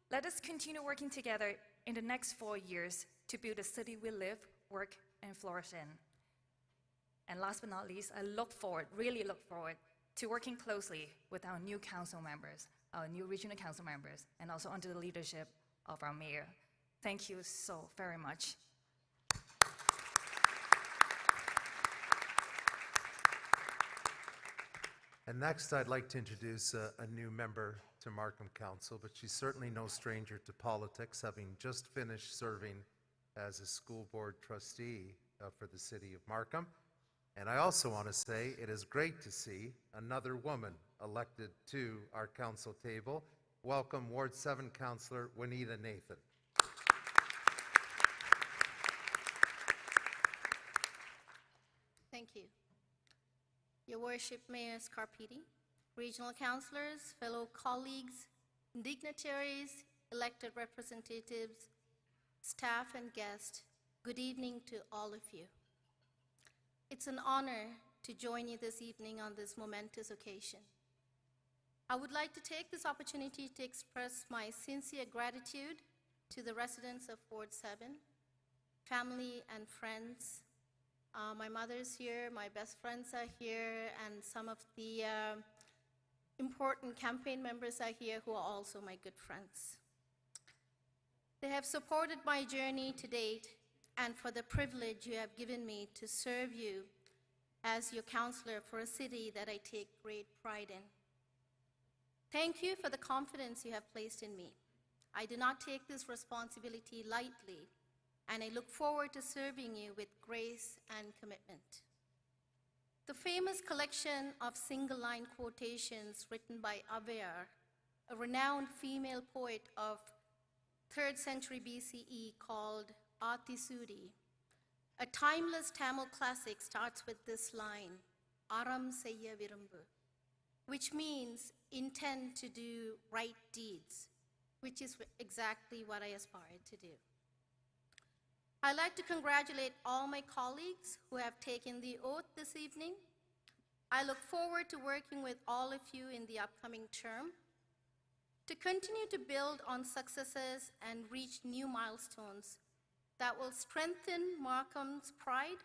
Let us continue working together in the next 4 years to build a city we live, work, and flourish in. And last but not least, I really look forward to working closely with our new council members, our new regional council members, and also under the leadership of our mayor. Thank you so very much. And next, I'd like to introduce a new member to Markham Council, but she's certainly no stranger to politics, having just finished serving as a school board trustee for the city of Markham. And I also want to say it is great to see another woman elected to our council table. Welcome, Ward 7 Councillor Juanita Nathan. Thank you. Your Worship, Mayor Scarpitti, regional councillors, fellow colleagues, dignitaries, elected representatives, staff and guests, good evening to all of you. It's an honor to join you this evening on this momentous occasion. I would like to take this opportunity to express my sincere gratitude to the residents of Ward 7, family and friends. My mother's here, my best friends are here, and some of the important campaign members are here who are also my good friends. They have supported my journey to date and for the privilege you have given me to serve you as your counselor for a city that I take great pride in. Thank you for the confidence you have placed in me. I do not take this responsibility lightly, and I look forward to serving you with grace and commitment. The famous collection of single-line quotations written by Abayar, a renowned female poet of 3rd century BCE called Atisuri, a timeless Tamil classic, starts with this line, Aram Seyya Virumbu, which means intend to do right deeds, which is exactly what I aspire to do. I'd like to congratulate all my colleagues who have taken the oath this evening. I look forward to working with all of you in the upcoming term to continue to build on successes and reach new milestones that will strengthen Markham's pride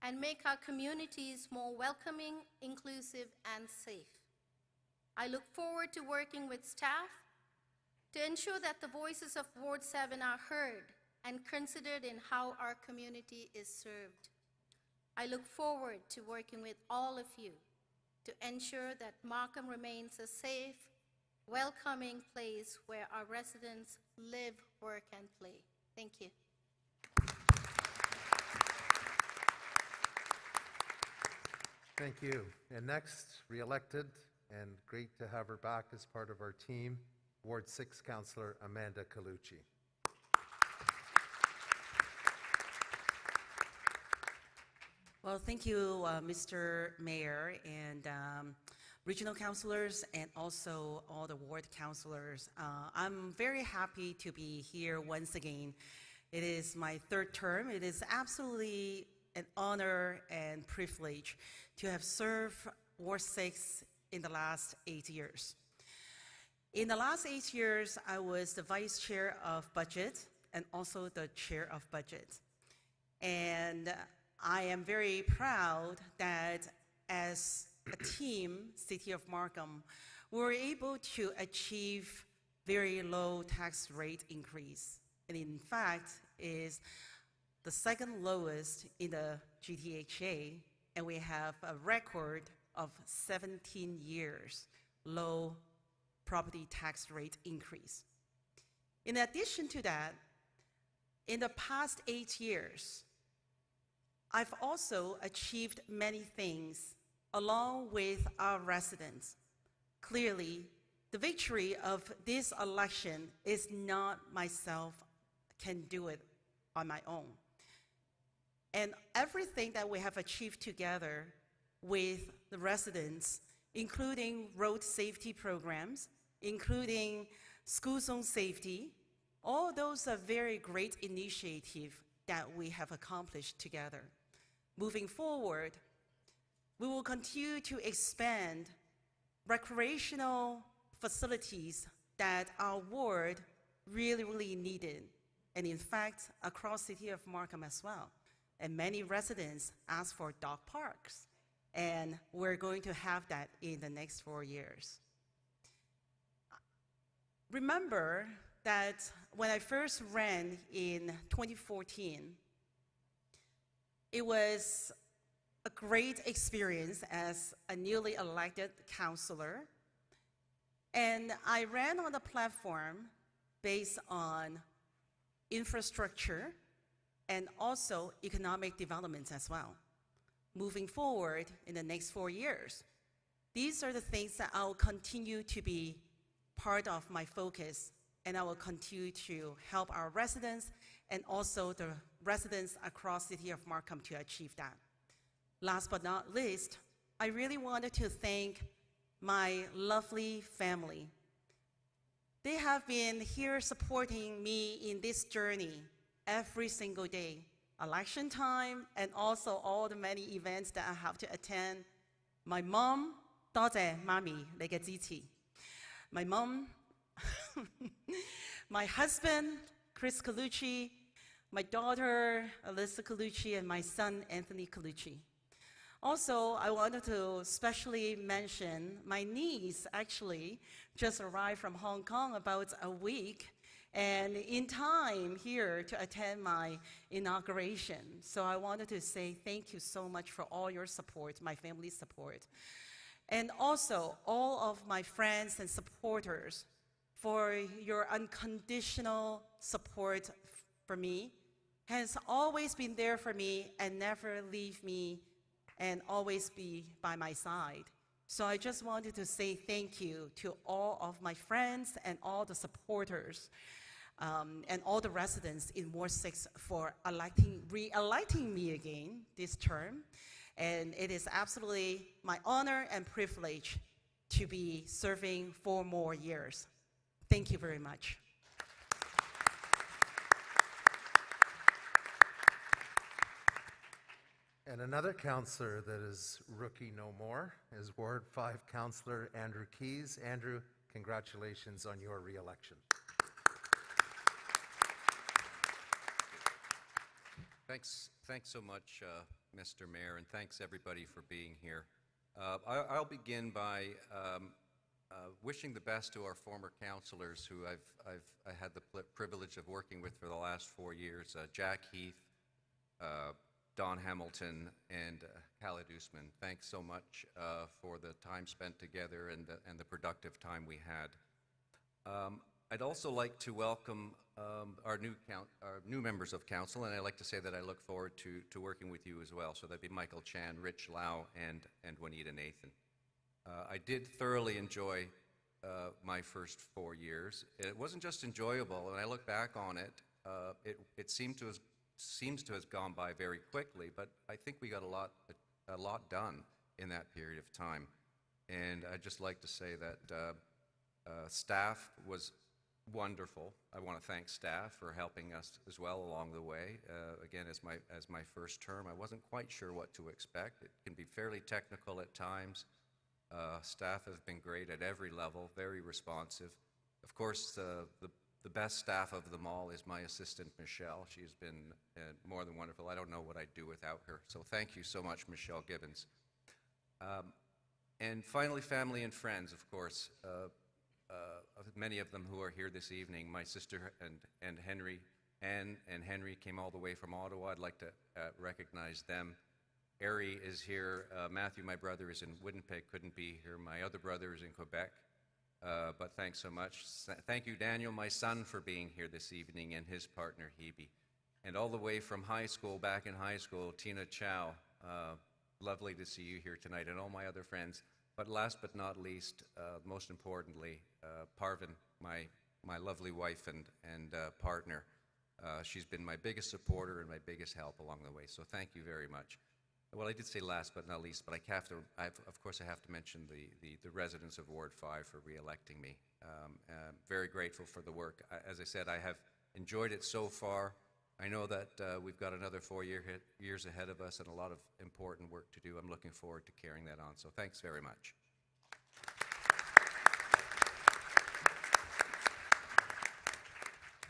and make our communities more welcoming, inclusive, and safe. I look forward to working with staff to ensure that the voices of Ward 7 are heard and considered in how our community is served. I look forward to working with all of you to ensure that Markham remains a safe, welcoming place where our residents live, work, and play. Thank you. Thank you. And next, re-elected, and great to have her back as part of our team, Ward 6 Councillor Amanda Colucci. Well, thank you, Mr. Mayor and regional councilors and also all the ward councilors. I'm very happy to be here once again. It is my third term. It is absolutely an honor and privilege to have served Ward 6 in the last 8 years. In the last 8 years, I was the vice chair of budget and also the chair of budget. And I am very proud that as a team, City of Markham, we were able to achieve very low tax rate increase. And in fact, is the second lowest in the GTHA, and we have a record of 17 years low property tax rate increase. In addition to that, in the past 8 years, I've also achieved many things along with our residents. Clearly, the victory of this election is not myself can do it on my own. And everything that we have achieved together with the residents, including road safety programs, including school zone safety, all those are very great initiatives that we have accomplished together. Moving forward, we will continue to expand recreational facilities that our ward really needed, and in fact, across the city of Markham as well. And many residents ask for dog parks, and we're going to have that in the next 4 years. Remember that when I first ran in 2014, it was a great experience as a newly elected councilor. And I ran on a platform based on infrastructure and also economic development as well. Moving forward in the next 4 years, these are the things that I'll continue to be part of my focus, and I will continue to help our residents and also the residents across the city of Markham to achieve that. Last but not least, I really wanted to thank my lovely family. They have been here supporting me in this journey every single day, election time, and also all the many events that I have to attend. My mom, 多謝媽咪你嘅支持. My mom, my husband, Chris Colucci, my daughter, Alyssa Colucci, and my son, Anthony Colucci. Also, I wanted to specially mention my niece actually just arrived from Hong Kong about a week and in time here to attend my inauguration. So I wanted to say thank you so much for all your support, my family's support. And also all of my friends and supporters for your unconditional support for me, has always been there for me and never leave me and always be by my side. So I just wanted to say thank you to all of my friends and all the supporters and all the residents in Ward 6 for re-electing me again this term. And it is absolutely my honor and privilege to be serving 4 more years. Thank you very much. And another councillor that is rookie no more is Ward 5 Councillor Andrew Keys. Andrew, congratulations on your re-election. Thanks so much, Mr. Mayor, and thanks everybody for being here. I'll begin by wishing the best to our former councillors who I had the privilege of working with for the last 4 years, Jack Heath, Don Hamilton, and Khaled Usman. Thanks so much for the time spent together and the productive time we had. I'd also like to welcome our new members of council, and I'd like to say that I look forward to working with you as well. So that'd be Michael Chan, Rich Lau, and Juanita Nathan. I did thoroughly enjoy my first 4 years. It wasn't just enjoyable. When I look back on it, it seemed to seems to have gone by very quickly, but I think we got a lot done in that period of time. And I'd just like to say that staff was wonderful. I want to thank staff for helping us as well along the way. Again, as my first term, I wasn't quite sure what to expect. It can be fairly technical at times. Staff have been great at every level, very responsive. Of course, the best staff of them all is my assistant, Michelle. She's been more than wonderful. I don't know what I'd do without her. So thank you so much, Michelle Gibbons. And finally, family and friends, of course. Many of them who are here this evening. My sister and Henry, Anne and Henry came all the way from Ottawa. I'd like to recognize them. Ari is here. Matthew, my brother, is in Winnipeg, couldn't be here. My other brother is in Quebec, but thanks so much. Thank you, Daniel, my son, for being here this evening, and his partner, Hebe. And all the way from high school, back in high school, Tina Chow. Lovely to see you here tonight, and all my other friends. But last but not least, most importantly, Parvin, my lovely wife and partner. She's been my biggest supporter and my biggest help along the way, so thank you very much. Well, I did say last but not least, but of course I have to mention the residents of Ward 5 for re-electing me. Very grateful for the work. As I said, I have enjoyed it so far. I know that we've got another 4 years ahead of us and a lot of important work to do. I'm looking forward to carrying that on, so thanks very much.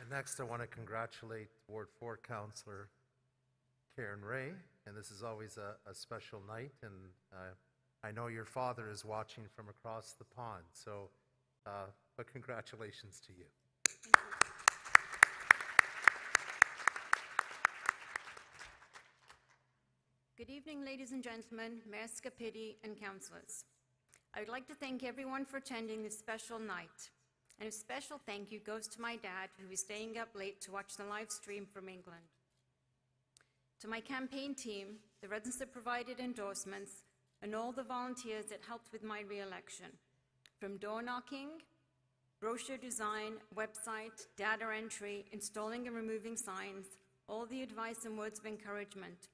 And next, I want to congratulate Ward 4 Councillor Karen Ray, and this is always a special night, and I know your father is watching from across the pond, so but congratulations to you. Thank you. Good evening, ladies and gentlemen, Mayor Scarpitti, and councillors. I would like to thank everyone for attending this special night. And a special thank you goes to my dad, who is staying up late to watch the live stream from England. To my campaign team, the residents that provided endorsements, and all the volunteers that helped with my re-election. From door knocking, brochure design, website, data entry, installing and removing signs, all the advice and words of encouragement.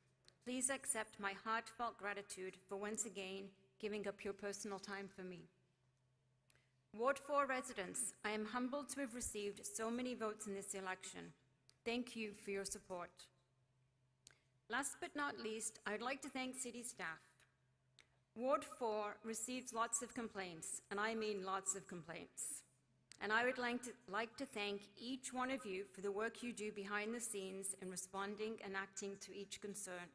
Please accept my heartfelt gratitude for once again giving up your personal time for me. Ward 4 residents, I am humbled to have received so many votes in this election. Thank you for your support. Last but not least, I'd like to thank city staff. Ward 4 receives lots of complaints, and I mean lots of complaints. And I would like to thank each one of you for the work you do behind the scenes in responding and acting to each concern.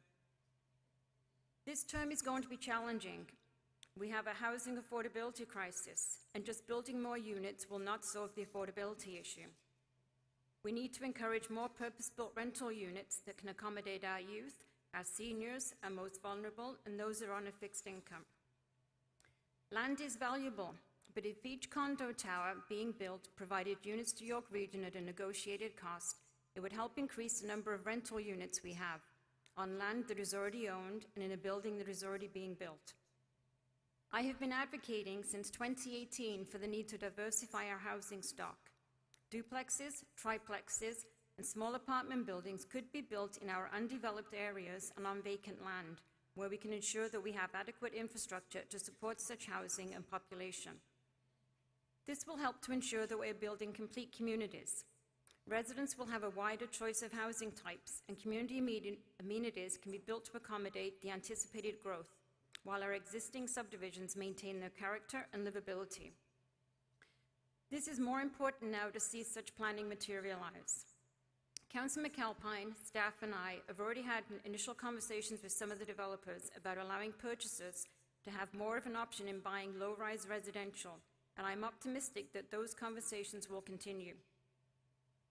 This term is going to be challenging. We have a housing affordability crisis, and just building more units will not solve the affordability issue. We need to encourage more purpose-built rental units that can accommodate our youth, our seniors, our most vulnerable, and those that are on a fixed income. Land is valuable, but if each condo tower being built provided units to York Region at a negotiated cost, it would help increase the number of rental units we have on land that is already owned and in a building that is already being built. I have been advocating since 2018 for the need to diversify our housing stock. Duplexes, triplexes, and small apartment buildings could be built in our undeveloped areas and on vacant land, where we can ensure that we have adequate infrastructure to support such housing and population. This will help to ensure that we're building complete communities. Residents will have a wider choice of housing types, and community amenities can be built to accommodate the anticipated growth, while our existing subdivisions maintain their character and livability. This is more important now to see such planning materialize. Councillor McAlpine, staff, and I have already had initial conversations with some of the developers about allowing purchasers to have more of an option in buying low-rise residential, and I'm optimistic that those conversations will continue.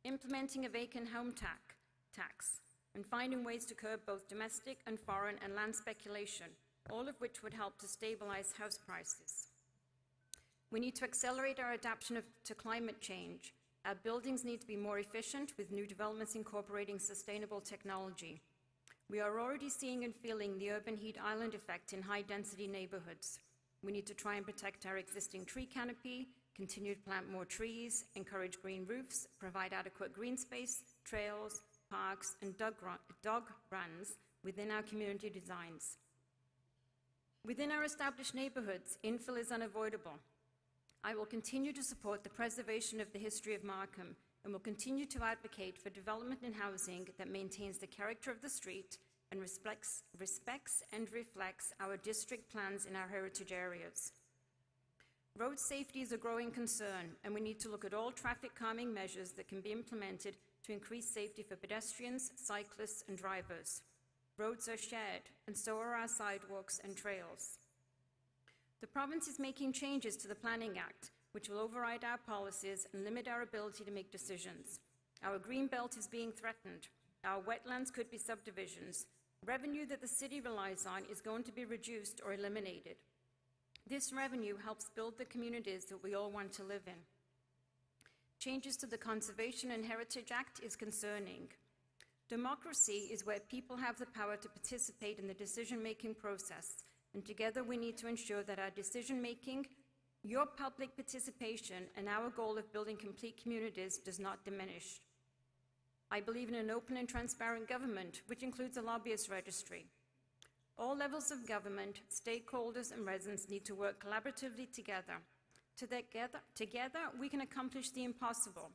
Implementing a vacant home tax, and finding ways to curb both domestic and foreign and land speculation, all of which would help to stabilize house prices. We need to accelerate our adaptation to climate change. Our buildings need to be more efficient with new developments incorporating sustainable technology. We are already seeing and feeling the urban heat island effect in high-density neighborhoods. We need to try and protect our existing tree canopy, continue to plant more trees, encourage green roofs, provide adequate green space, trails, parks, and dog runs within our community designs. Within our established neighborhoods, infill is unavoidable. I will continue to support the preservation of the history of Markham and will continue to advocate for development and housing that maintains the character of the street and respects and reflects our district plans in our heritage areas. Road safety is a growing concern, and we need to look at all traffic calming measures that can be implemented to increase safety for pedestrians, cyclists, and drivers. Roads are shared, and so are our sidewalks and trails. The province is making changes to the Planning Act, which will override our policies and limit our ability to make decisions. Our green belt is being threatened. Our wetlands could be subdivisions. Revenue that the city relies on is going to be reduced or eliminated. This revenue helps build the communities that we all want to live in. Changes to the Conservation and Heritage Act is concerning. Democracy is where people have the power to participate in the decision-making process, and together we need to ensure that our decision-making, your public participation, and our goal of building complete communities does not diminish. I believe in an open and transparent government, which includes a lobbyist registry. All levels of government, stakeholders, and residents need to work collaboratively together. Together, we can accomplish the impossible,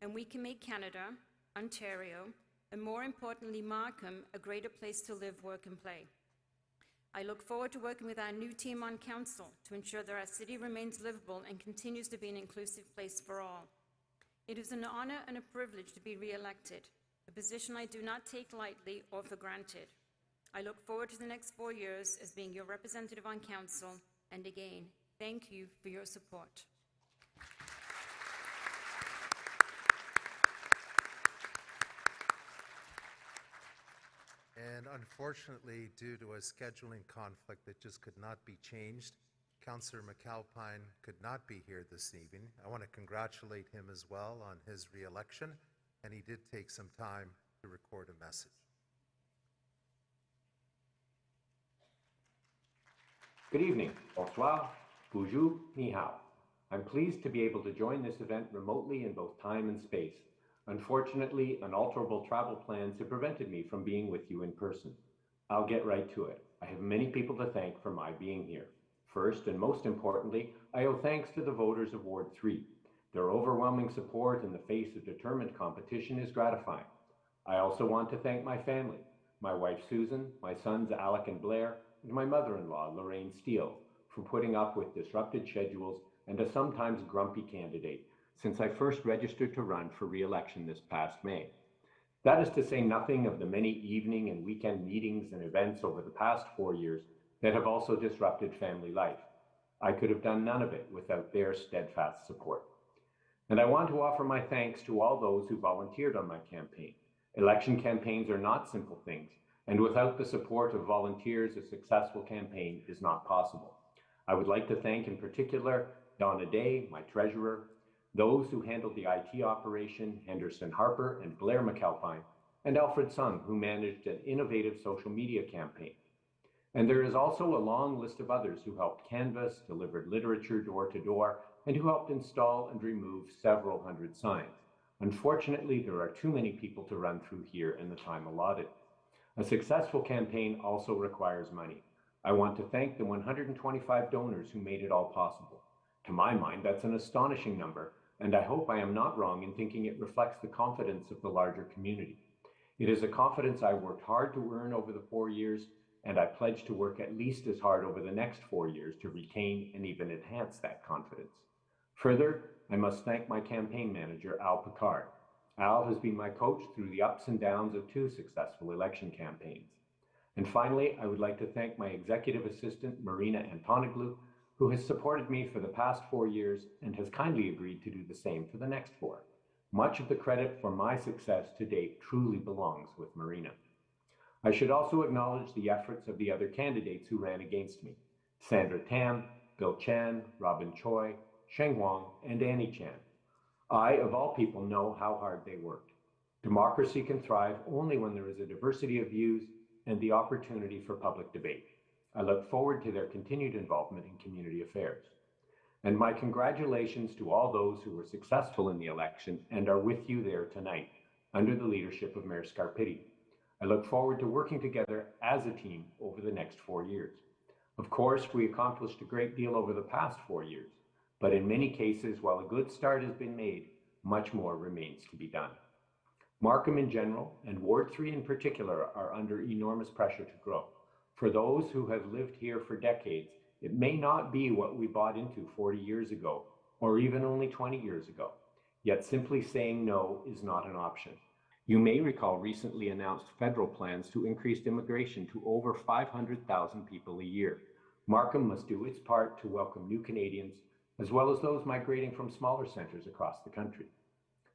and we can make Canada, Ontario, and more importantly, Markham, a greater place to live, work, and play. I look forward to working with our new team on council to ensure that our city remains livable and continues to be an inclusive place for all. It is an honor and a privilege to be re-elected, a position I do not take lightly or for granted. I look forward to the next 4 years as being your representative on council, and again, thank you for your support. And unfortunately, due to a scheduling conflict that just could not be changed, Councillor McAlpine could not be here this evening. I want to congratulate him as well on his re-election, and he did take some time to record a message. Good evening. Bonsoir. Bonjour. Ni hao. I'm pleased to be able to join this event remotely in both time and space. Unfortunately, unalterable travel plans have prevented me from being with you in person. I'll get right to it. I have many people to thank for my being here. First, and most importantly, I owe thanks to the voters of Ward 3. Their overwhelming support in the face of determined competition is gratifying. I also want to thank my family, my wife Susan, my sons Alec and Blair, and my mother-in-law Lorraine Steele, for putting up with disrupted schedules and a sometimes grumpy candidate since I first registered to run for re-election this past May. That is to say nothing of the many evening and weekend meetings and events over the past 4 years that have also disrupted family life. I could have done none of it without their steadfast support. And I want to offer my thanks to all those who volunteered on my campaign. Election campaigns are not simple things, and without the support of volunteers, a successful campaign is not possible. I would like to thank in particular Donna Day, my treasurer, those who handled the IT operation, Henderson Harper and Blair McAlpine, and Alfred Sung, who managed an innovative social media campaign. And there is also a long list of others who helped canvass, delivered literature door to door, and who helped install and remove several hundred signs. Unfortunately, there are too many people to run through here in the time allotted. A successful campaign also requires money. I want to thank the 125 donors who made it all possible. To my mind, that's an astonishing number, and I hope I am not wrong in thinking it reflects the confidence of the larger community. It is a confidence I worked hard to earn over the 4 years, and I pledge to work at least as hard over the next 4 years to retain and even enhance that confidence. Further, I must thank my campaign manager, Al Picard. Al has been my coach through the ups and downs of 2 successful election campaigns. And finally, I would like to thank my executive assistant, Marina Antonoglou, who has supported me for the past 4 years and has kindly agreed to do the same for the next 4. Much of the credit for my success to date truly belongs with Marina. I should also acknowledge the efforts of the other candidates who ran against me: Sandra Tam, Bill Chan, Robin Choi, Sheng Wang, and Annie Chan. I, of all people, know how hard they worked. Democracy can thrive only when there is a diversity of views and the opportunity for public debate. I look forward to their continued involvement in community affairs. And my congratulations to all those who were successful in the election and are with you there tonight. under the leadership of Mayor Scarpitti. I look forward to working together as a team over the next 4 years. Of course, we accomplished a great deal over the past 4 years, but in many cases, while a good start has been made, much more remains to be done. Markham in general, and Ward 3 in particular, are under enormous pressure to grow. For those who have lived here for decades, it may not be what we bought into 40 years ago, or even only 20 years ago. Yet simply saying no is not an option. You may recall recently announced federal plans to increase immigration to over 500,000 people a year. Markham must do its part to welcome new Canadians, as well as those migrating from smaller centres across the country.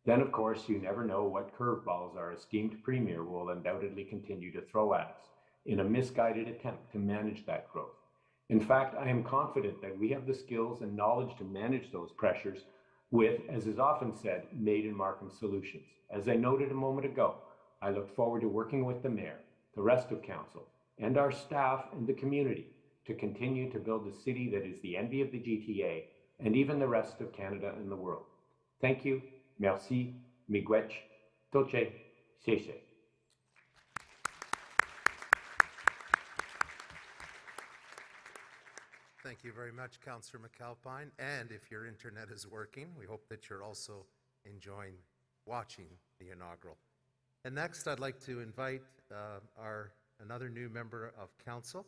Then, of course, you never know what curveballs our esteemed Premier will undoubtedly continue to throw at us in a misguided attempt to manage that growth. In fact, I am confident that we have the skills and knowledge to manage those pressures with, as is often said, made in Markham solutions. As I noted a moment ago, I look forward to working with the Mayor, the rest of Council, and our staff and the community to continue to build a city that is the envy of the GTA and even the rest of Canada and the world. Thank you, merci, miigwech, toche, sheshe. Thank you very much, Councillor McAlpine. And if your internet is working, we hope that you're also enjoying watching the inaugural. And next, I'd like to invite another new member of council,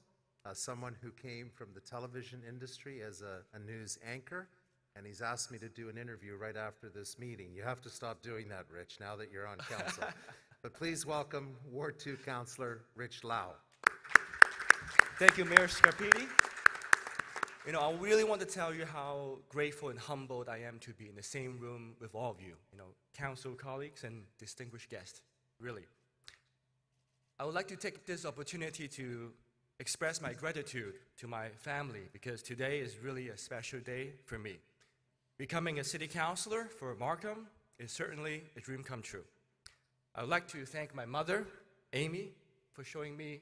someone who came from the television industry as a news anchor, and he's asked me to do an interview right after this meeting. You have to stop doing that, Rich, now that you're on council. But please welcome Ward 2 Councillor Rich Lau. Thank you, Mayor Scarpitti. You know, I really want to tell you how grateful and humbled I am to be in the same room with all of you, council colleagues and distinguished guests, really. I would like to take this opportunity to express my gratitude to my family because today is really a special day for me. Becoming a city councillor for Markham is certainly a dream come true. I would like to thank my mother, Amy, for showing me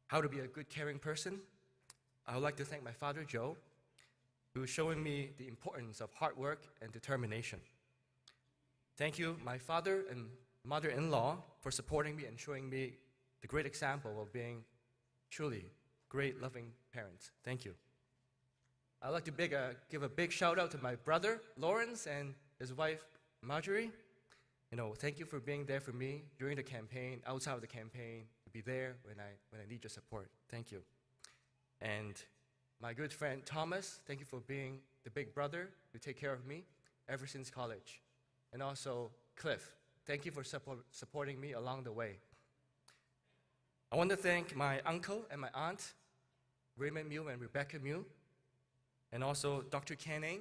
how to be a good, caring person. I would like to thank my father, Joe, who is showing me the importance of hard work and determination. Thank you, my father and mother-in-law, for supporting me and showing me the great example of being truly great, loving parents. Thank you. I'd like to give a big shout out to my brother, Lawrence, and his wife, Marjorie. Thank you for being there for me during the campaign, outside of the campaign, to be there when I need your support. Thank you. And my good friend Thomas, thank you for being the big brother to take care of me ever since college. And also Cliff, thank you for supporting me along the way. I want to thank my uncle and my aunt, Raymond Mew and Rebecca Mew, and also Dr. Canning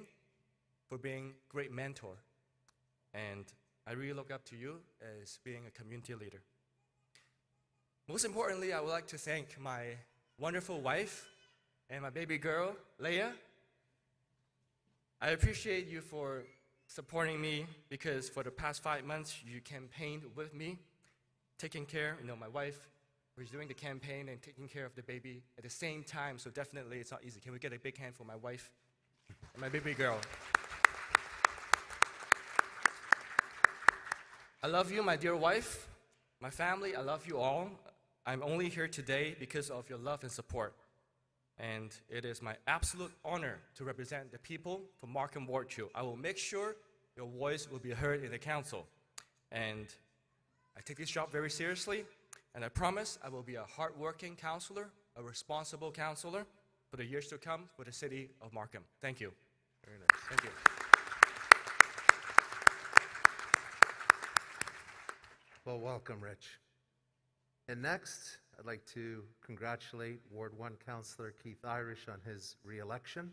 for being a great mentor. And I really look up to you as being a community leader. Most importantly, I would like to thank my wonderful wife and my baby girl, Leia. I appreciate you for supporting me because for the past 5 months, you campaigned with me, taking care, my wife was doing the campaign and taking care of the baby at the same time, so definitely it's not easy. Can we get a big hand for my wife and my baby girl? I love you, my dear wife, my family, I love you all. I'm only here today because of your love and support. And it is my absolute honor to represent the people from Markham Ward 2. I will make sure your voice will be heard in the council. And I take this job very seriously, and I promise I will be a hardworking councillor, a responsible councillor for the years to come for the city of Markham. Thank you. Very nice. Thank you. Well, welcome, Rich. And next, I'd like to congratulate Ward 1 Councillor Keith Irish on his re-election.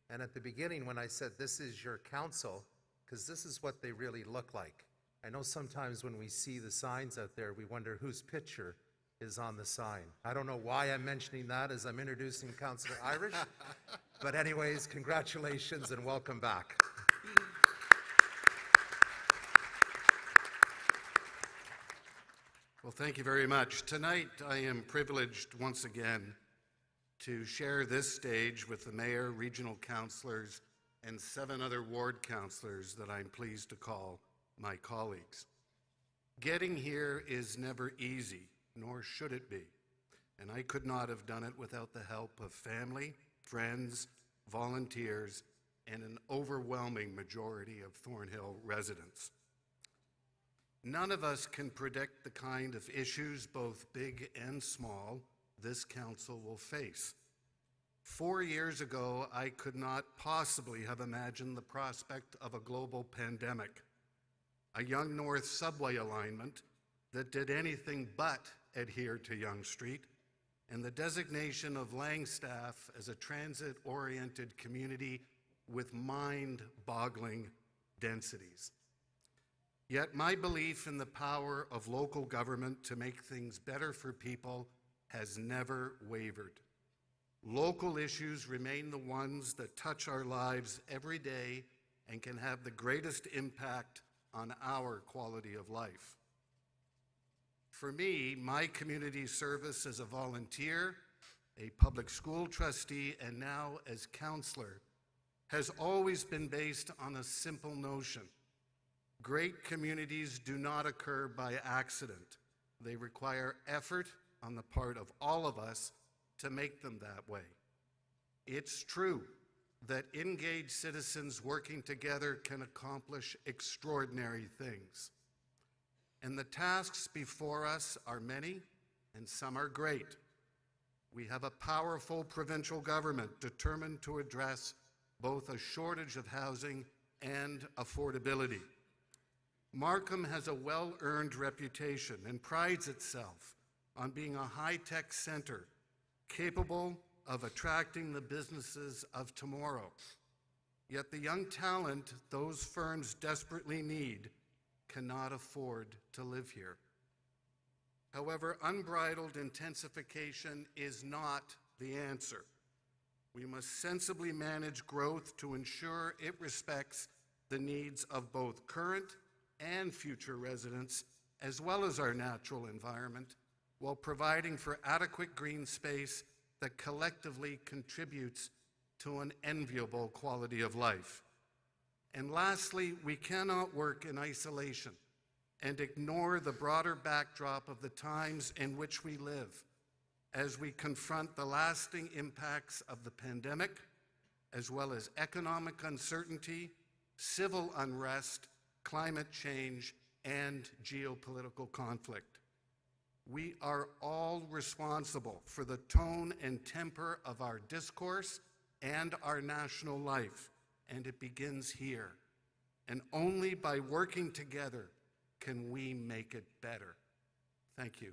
And at the beginning, when I said this is your council, because this is what they really look like. I know sometimes when we see the signs out there, we wonder whose picture is on the sign. I don't know why I'm mentioning that as I'm introducing Councillor Irish. But anyways, congratulations and welcome back. Well, thank you very much. Tonight, I am privileged once again to share this stage with the mayor, regional councillors, and 7 other ward councillors that I'm pleased to call my colleagues. Getting here is never easy, nor should it be, and I could not have done it without the help of family, friends, volunteers, and an overwhelming majority of Thornhill residents. None of us can predict the kind of issues, both big and small, this council will face. 4 years ago, I could not possibly have imagined the prospect of a global pandemic, a Yonge North subway alignment that did anything but adhere to Yonge Street, and the designation of Langstaff as a transit-oriented community with mind-boggling densities. Yet my belief in the power of local government to make things better for people has never wavered. Local issues remain the ones that touch our lives every day and can have the greatest impact on our quality of life. For me, my community service as a volunteer, a public school trustee, and now as counselor has always been based on a simple notion. Great communities do not occur by accident. They require effort on the part of all of us to make them that way. It's true that engaged citizens working together can accomplish extraordinary things. And the tasks before us are many, and some are great. We have a powerful provincial government determined to address both a shortage of housing and affordability. Markham has a well-earned reputation and prides itself on being a high-tech center capable of attracting the businesses of tomorrow. Yet the young talent those firms desperately need cannot afford to live here. However, unbridled intensification is not the answer. We must sensibly manage growth to ensure it respects the needs of both current and future residents, as well as our natural environment, while providing for adequate green space that collectively contributes to an enviable quality of life. And lastly, we cannot work in isolation and ignore the broader backdrop of the times in which we live as we confront the lasting impacts of the pandemic, as well as economic uncertainty, civil unrest, climate change, and geopolitical conflict. We are all responsible for the tone and temper of our discourse and our national life, and it begins here. And only by working together can we make it better. Thank you.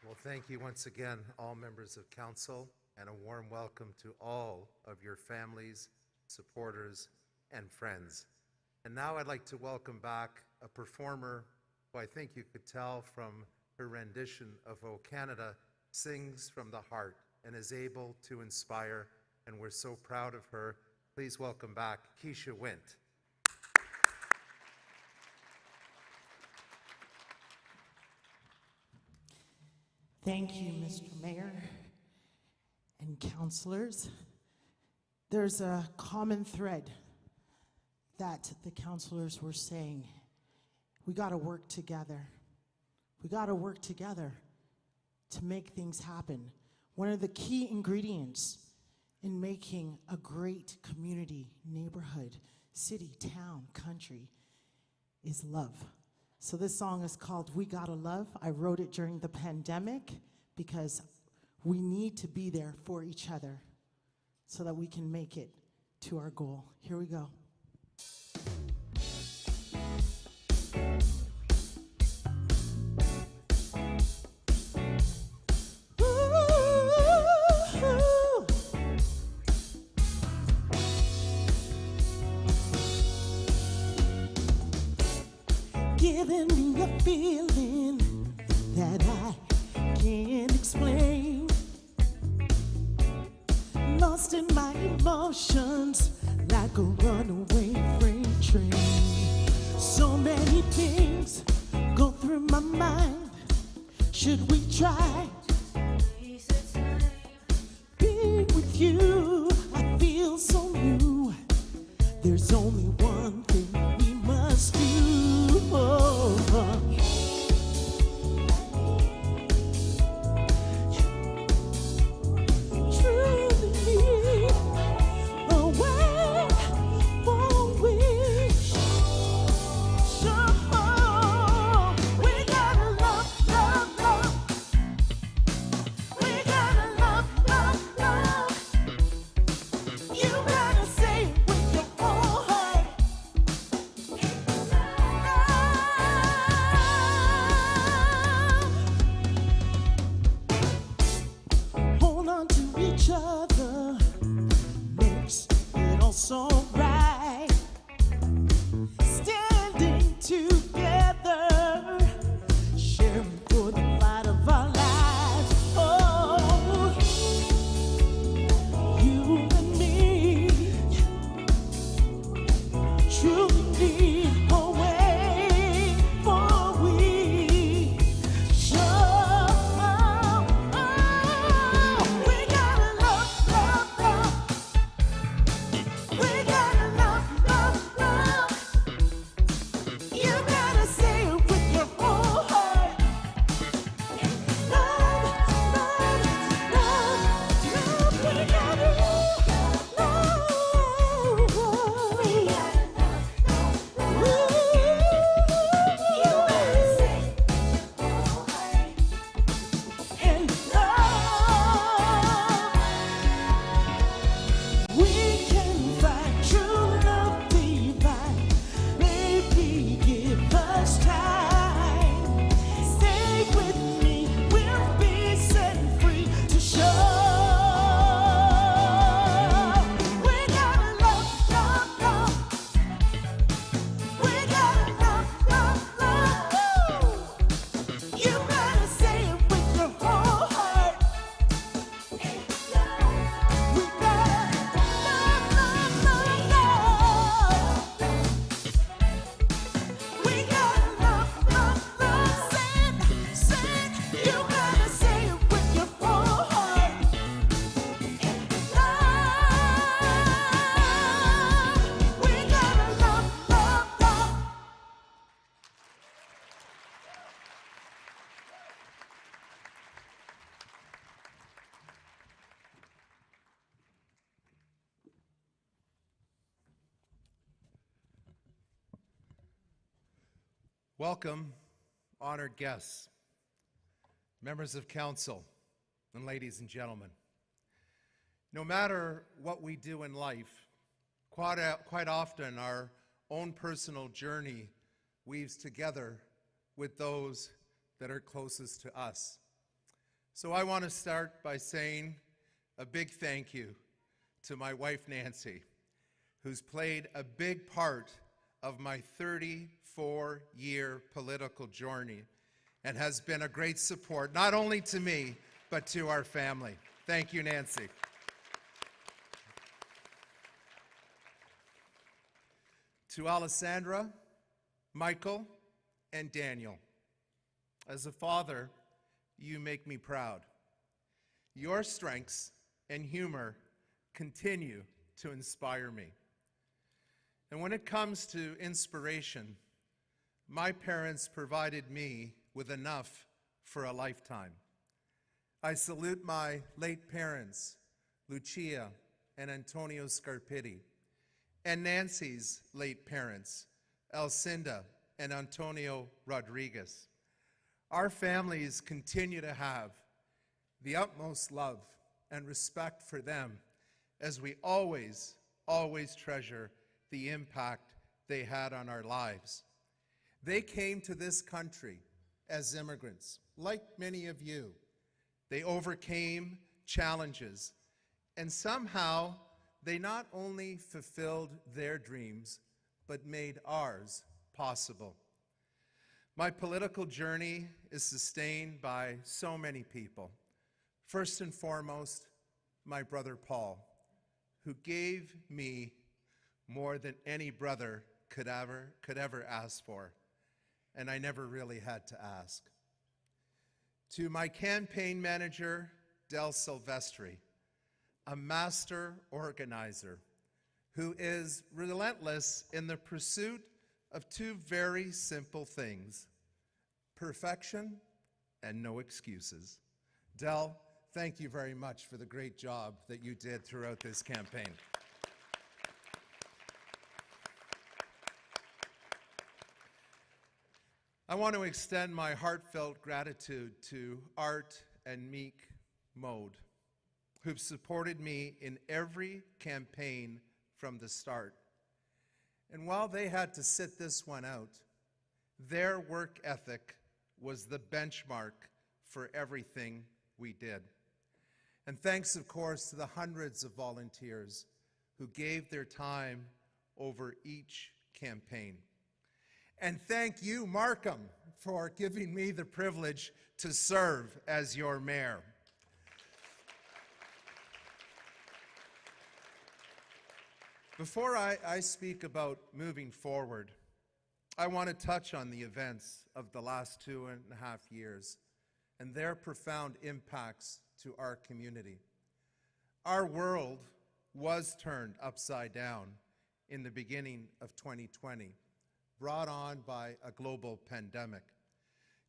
Well, thank you once again, all members of council, and a warm welcome to all of your families, supporters, and friends. And now I'd like to welcome back a performer who I think you could tell from her rendition of O Canada sings from the heart and is able to inspire, and we're so proud of her. Please welcome back Keisha Wint. Thank you, Mr. Mayor and councilors. There's a common thread that the councilors were saying. We got to work together. We got to work together to make things happen. One of the key ingredients in making a great community, neighborhood, city, town, country is love. So this song is called We Gotta Love. I wrote it during the pandemic because we need to be there for each other so that we can make it to our goal. Here we go. Giving me a feeling that I can't explain. Lost in my emotions like a runaway freight train. So many things go through my mind. Should we try? Being with you, I feel there's only one thing we must do. Truly a way for which we gotta love, love, love. We gotta love, love, love. You gotta say it with your whole heart. Hold on to each other, makes it all so right. Standing together, sharing for the fight of our lives. Oh, you and me truly need a way for we show. We gotta love, love, love. We gotta love, love, love. You gotta say it with your whole heart. Love, love, love, love. We gotta love, love. We gotta love, love. You gotta say it with your whole heart. And love, we can find true love divine. Baby, give us time. Stay with me, we'll be set free to show. We gotta love, love, love. We gotta love, love, love. You gotta say it with your whole heart. We gotta love, love, love, love. We gotta love, love, love. Say it. You gotta say it with your whole heart. Love. We gotta love, love, love. Welcome, honored guests, members of council, and ladies and gentlemen. No matter what we do in life, quite often our own personal journey weaves together with those that are closest to us. So I want to start by saying a big thank you to my wife, Nancy, who's played a big part of my 34-year political journey and has been a great support, not only to me, but to our family. Thank you, Nancy. To Alessandra, Michael, and Daniel, as a father, you make me proud. Your strengths and humor continue to inspire me. And when it comes to inspiration, my parents provided me with enough for a lifetime. I salute my late parents, Lucia and Antonio Scarpitti, and Nancy's late parents, Alcinda and Antonio Rodriguez. Our families continue to have the utmost love and respect for them as we always, always treasure the impact they had on our lives. They came to this country as immigrants, like many of you. They overcame challenges, and somehow they not only fulfilled their dreams, but made ours possible. My political journey is sustained by so many people. First and foremost, my brother Paul, who gave me more than any brother could ever ask for, and I never really had to ask. To my campaign manager, Del Silvestri, a master organizer who is relentless in the pursuit of two very simple things: perfection and no excuses. Del, thank you very much for the great job that you did throughout this campaign. I want to extend my heartfelt gratitude to Art and Meek Mode, who've supported me in every campaign from the start. And while they had to sit this one out, their work ethic was the benchmark for everything we did. And thanks, of course, to the hundreds of volunteers who gave their time over each campaign. And thank you, Markham, for giving me the privilege to serve as your mayor. Before I speak about moving forward, I want to touch on the events of the last 2.5 years and their profound impacts to our community. Our world was turned upside down in the beginning of 2020, brought on by a global pandemic.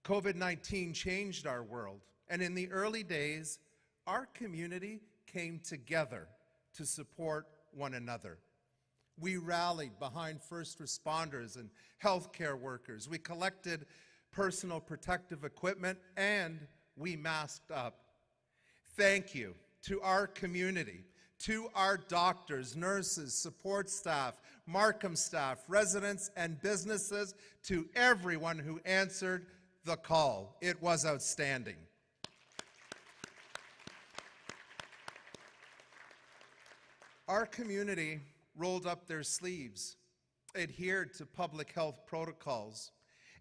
COVID-19 changed our world, and in the early days, our community came together to support one another. We rallied behind first responders and healthcare workers. We collected personal protective equipment, and we masked up. Thank you to our community, to our doctors, nurses, support staff, Markham staff, residents, and businesses, to everyone who answered the call. It was outstanding. Our community rolled up their sleeves, adhered to public health protocols,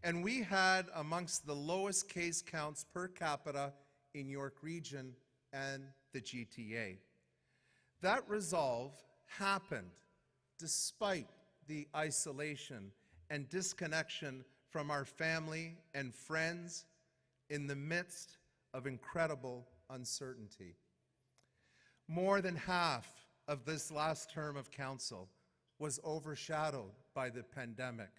and we had amongst the lowest case counts per capita in York Region and the GTA. That resolve happened despite the isolation and disconnection from our family and friends in the midst of incredible uncertainty. More than half of this last term of council was overshadowed by the pandemic.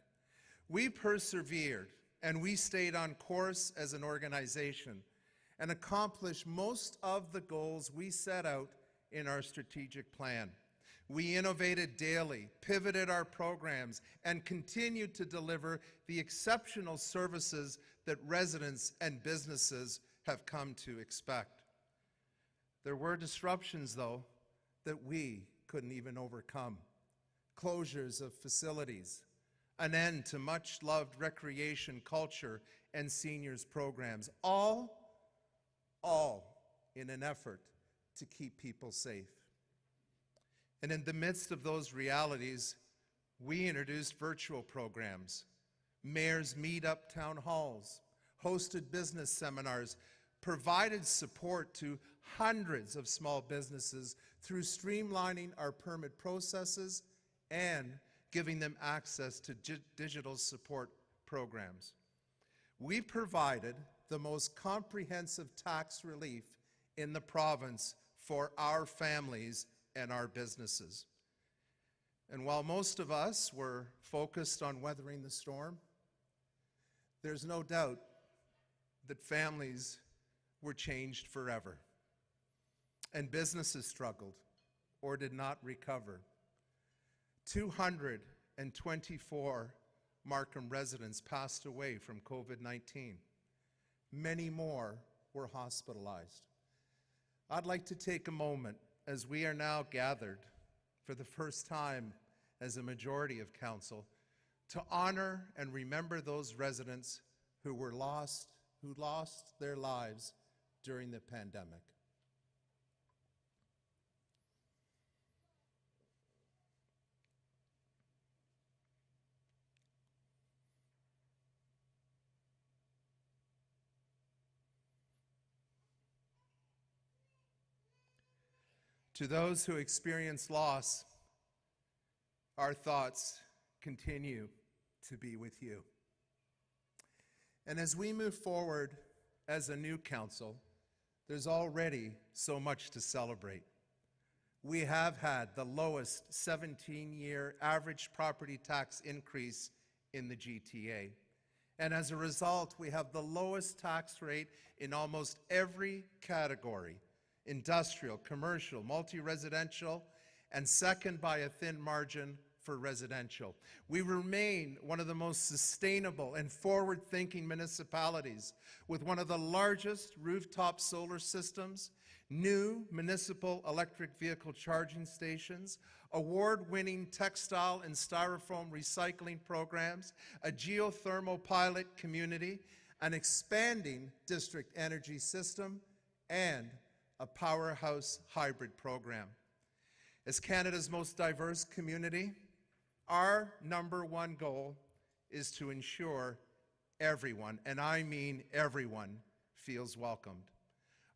We persevered and we stayed on course as an organization and accomplished most of the goals we set out in our strategic plan. We innovated daily, pivoted our programs, and continued to deliver the exceptional services that residents and businesses have come to expect. There were disruptions, though, that we couldn't even overcome. Closures of facilities, an end to much-loved recreation, culture, and seniors programs, all in an effort to keep people safe. And in the midst of those realities, we introduced virtual programs, mayors meet-up town halls, hosted business seminars, provided support to hundreds of small businesses through streamlining our permit processes and giving them access to digital support programs. We provided the most comprehensive tax relief in the province for our families and our businesses. And while most of us were focused on weathering the storm, there's no doubt that families were changed forever, and businesses struggled or did not recover. 224 Markham residents passed away from COVID-19. Many more were hospitalized. I'd like to take a moment, as we are now gathered for the first time as a majority of council, to honor and remember those residents who lost their lives during the pandemic. To those who experience loss, our thoughts continue to be with you. And as we move forward as a new council, there's already so much to celebrate. we have had the lowest 17-year average property tax increase in the GTA. And as a result, we have the lowest tax rate in almost every category: industrial, commercial, multi-residential, and second by a thin margin for residential. We remain one of the most sustainable and forward-thinking municipalities, with one of the largest rooftop solar systems, new municipal electric vehicle charging stations, award-winning textile and styrofoam recycling programs, a geothermal pilot community, an expanding district energy system, and a powerhouse hybrid program. As Canada's most diverse community, our #1 goal is to ensure everyone, and I mean everyone, feels welcomed.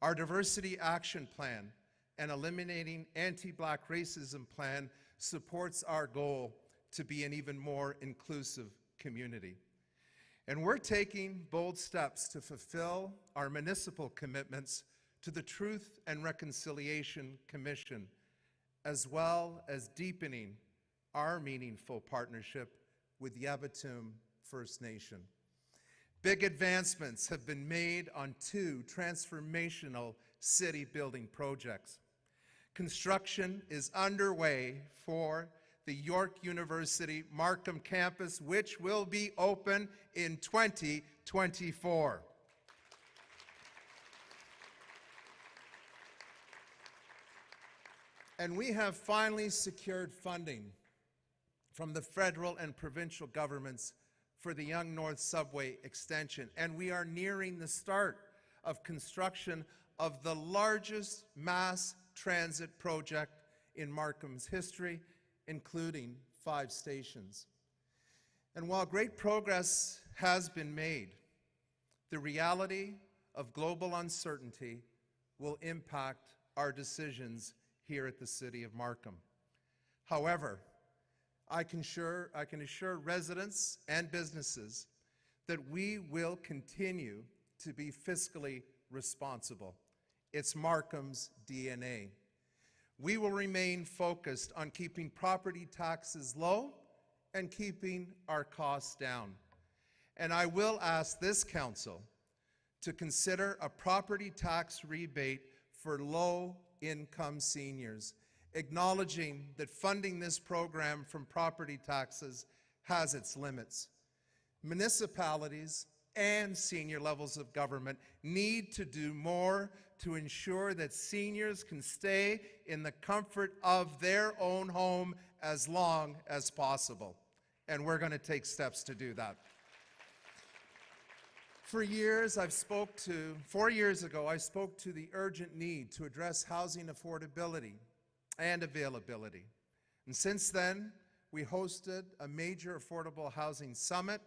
Our diversity action plan and eliminating anti-Black racism plan supports our goal to be an even more inclusive community. And we're taking bold steps to fulfill our municipal commitments to the Truth and Reconciliation Commission, as well as deepening our meaningful partnership with Yabatum First Nation. Big advancements have been made on 2 transformational city building projects. Construction is underway for the York University Markham campus, which will be open in 2024. And we have finally secured funding from the federal and provincial governments for the Yonge North Subway extension, and we are nearing the start of construction of the largest mass transit project in Markham's history, including 5 stations. And while great progress has been made, the reality of global uncertainty will impact our decisions here at the City of Markham. However, I can assure residents and businesses that we will continue to be fiscally responsible. It's Markham's DNA. We will remain focused on keeping property taxes low and keeping our costs down. And I will ask this council to consider a property tax rebate for low-income seniors, acknowledging that funding this program from property taxes has its limits. Municipalities and senior levels of government need to do more to ensure that seniors can stay in the comfort of their own home as long as possible. And we're going to take steps to do that. For years, 4 years ago, I spoke to the urgent need to address housing affordability and availability. And since then, we hosted a major affordable housing summit,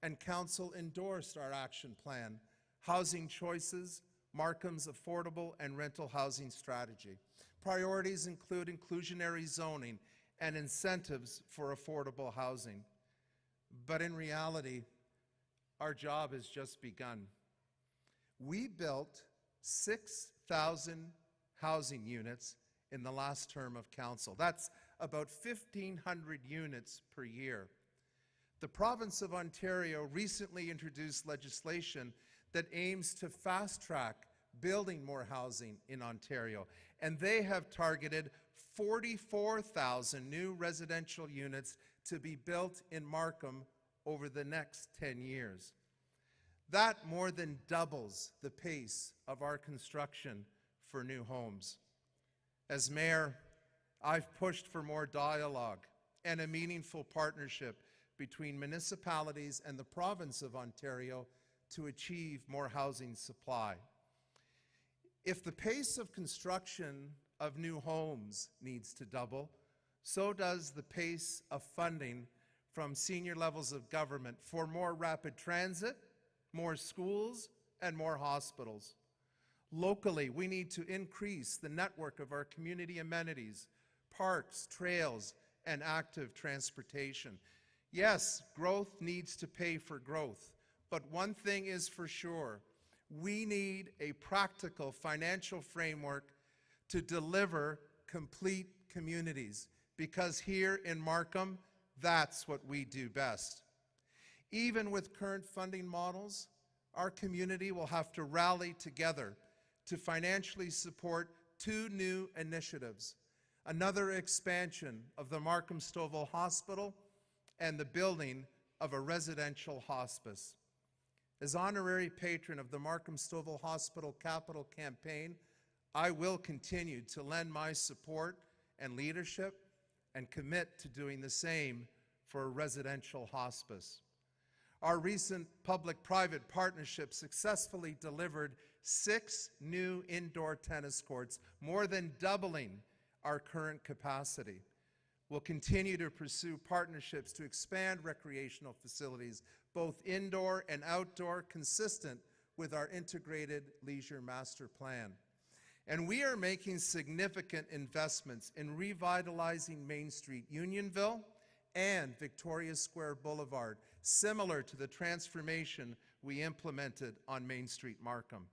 and Council endorsed our action plan, Housing Choices, Markham's affordable and rental housing strategy. Priorities include inclusionary zoning and incentives for affordable housing. But in reality, our job has just begun. We built 6,000 housing units in the last term of council. That's about 1,500 units per year. The province of Ontario recently introduced legislation that aims to fast-track building more housing in Ontario, and they have targeted 44,000 new residential units to be built in Markham over the next 10 years. That more than doubles the pace of our construction for new homes. As mayor, I've pushed for more dialogue and a meaningful partnership between municipalities and the province of Ontario to achieve more housing supply. If the pace of construction of new homes needs to double, so does the pace of funding from senior levels of government for more rapid transit, more schools, and more hospitals. Locally, we need to increase the network of our community amenities, parks, trails, and active transportation. Yes, growth needs to pay for growth, but one thing is for sure: we need a practical financial framework to deliver complete communities, because here in Markham, that's what we do best. Even with current funding models, our community will have to rally together to financially support 2 new initiatives: another expansion of the Markham Stouffville Hospital and the building of a residential hospice. As honorary patron of the Markham Stouffville Hospital Capital Campaign, I will continue to lend my support and leadership and commit to doing the same for a residential hospice. Our recent public-private partnership successfully delivered 6 new indoor tennis courts, more than doubling our current capacity. We'll continue to pursue partnerships to expand recreational facilities, both indoor and outdoor, consistent with our integrated leisure master plan. And we are making significant investments in revitalizing Main Street, Unionville, and Victoria Square Boulevard, similar to the transformation we implemented on Main Street, Markham.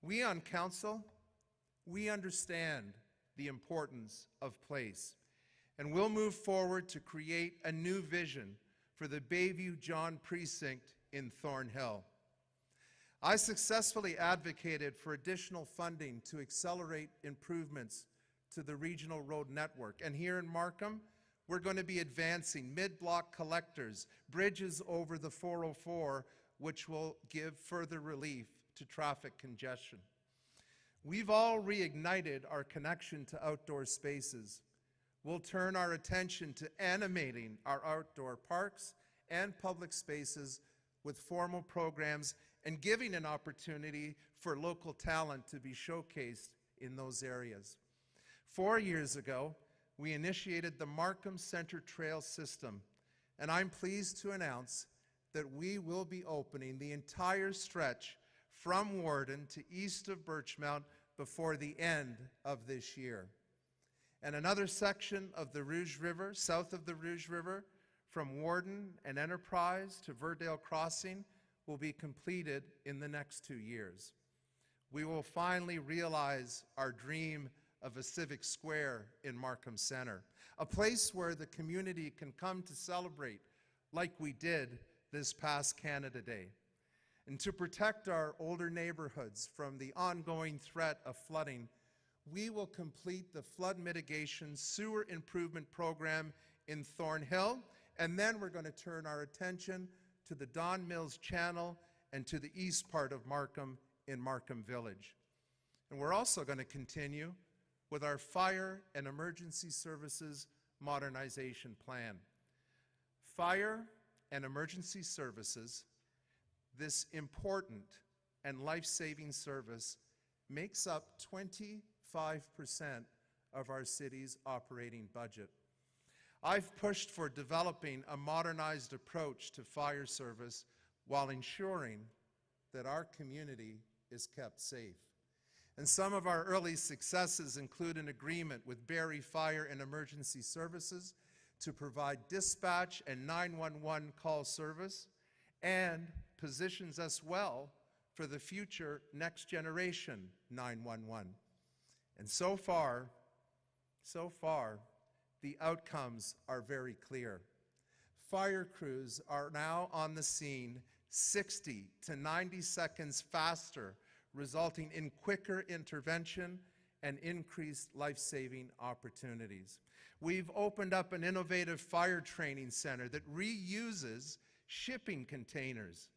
We on council, we understand the importance of place, and we'll move forward to create a new vision for the Bayview John Precinct in Thornhill. I successfully advocated for additional funding to accelerate improvements to the regional road network, and here in Markham, we're going to be advancing mid-block collectors, bridges over the 404, which will give further relief to traffic congestion. We've all reignited our connection to outdoor spaces. We'll turn our attention to animating our outdoor parks and public spaces with formal programs and giving an opportunity for local talent to be showcased in those areas. 4 years ago, we initiated the Markham Center Trail System, and I'm pleased to announce that we will be opening the entire stretch from Warden to east of Birchmount before the end of this year. And another section of the Rouge River, south of the Rouge River, from Warden and Enterprise to Verdale Crossing, will be completed in the next 2 years. We will finally realize our dream of a civic square in Markham Center, a place where the community can come to celebrate like we did this past Canada Day. And to protect our older neighborhoods from the ongoing threat of flooding, we will complete the flood mitigation sewer improvement program in Thornhill, and then we're going to turn our attention to the Don Mills Channel and to the east part of Markham in Markham Village. And we're also going to continue with our fire and emergency services modernization plan. Fire and emergency services, this important and life-saving service, makes up 25% of our city's operating budget. I've pushed for developing a modernized approach to fire service while ensuring that our community is kept safe. And some of our early successes include an agreement with Barrie Fire and Emergency Services to provide dispatch and 911 call service, and positions us well for the future next generation 911. And so far, the outcomes are very clear. Fire crews are now on the scene 60 to 90 seconds faster, resulting in quicker intervention and increased life-saving opportunities. We've opened up an innovative fire training center that reuses shipping containers,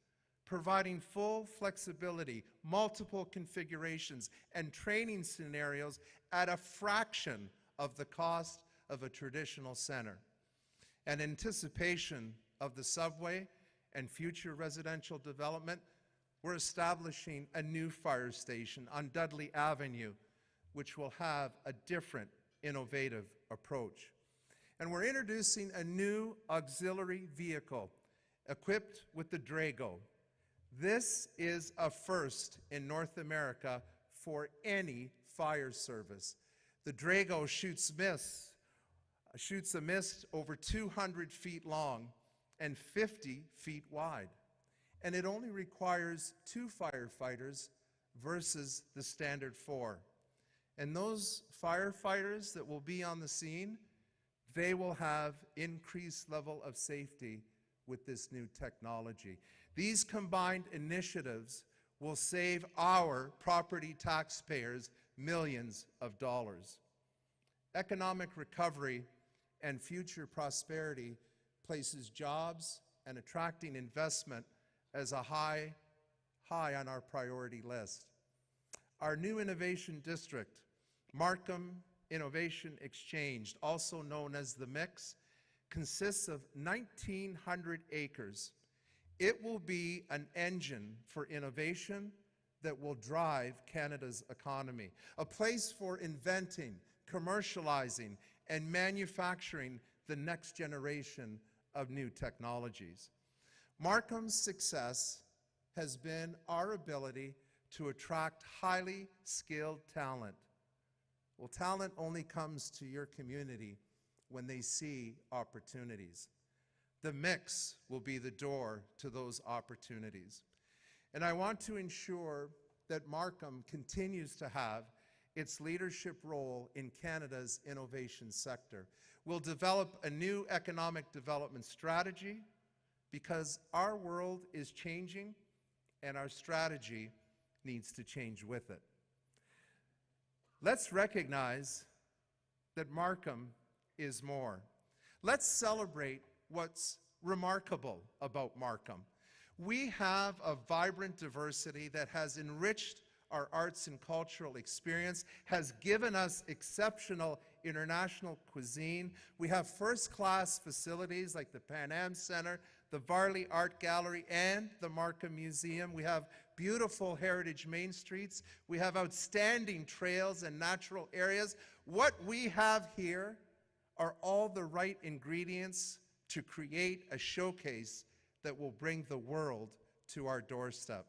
providing full flexibility, multiple configurations, and training scenarios at a fraction of the cost of a traditional center. In anticipation of the subway and future residential development, we're establishing a new fire station on Dudley Avenue, which will have a different, innovative approach. And we're introducing a new auxiliary vehicle equipped with the Drago. This is a first in North America for any fire service. The Drago shoots a mist over 200 feet long and 50 feet wide. And it only requires 2 firefighters versus the standard 4. And those firefighters that will be on the scene, they will have increased level of safety with this new technology. These combined initiatives will save our property taxpayers millions of dollars. Economic recovery and future prosperity places jobs and attracting investment as a high on our priority list. Our new innovation district, Markham Innovation Exchange, also known as the Mix, consists of 1,900 acres. It will be an engine for innovation that will drive Canada's economy, a place for inventing, commercializing, and manufacturing the next generation of new technologies. Markham's success has been our ability to attract highly skilled talent. Well, talent only comes to your community when they see opportunities. The Mix will be the door to those opportunities. And I want to ensure that Markham continues to have its leadership role in Canada's innovation sector. We'll develop a new economic development strategy because our world is changing and our strategy needs to change with it. Let's recognize that Markham is more. Let's celebrate what's remarkable about Markham. We have a vibrant diversity that has enriched our arts and cultural experience, has given us exceptional international cuisine. We have first-class facilities like the Pan Am Center, the Varley Art Gallery, and the Markham Museum. We have beautiful heritage main streets. We have outstanding trails and natural areas. What we have here are all the right ingredients to create a showcase that will bring the world to our doorstep.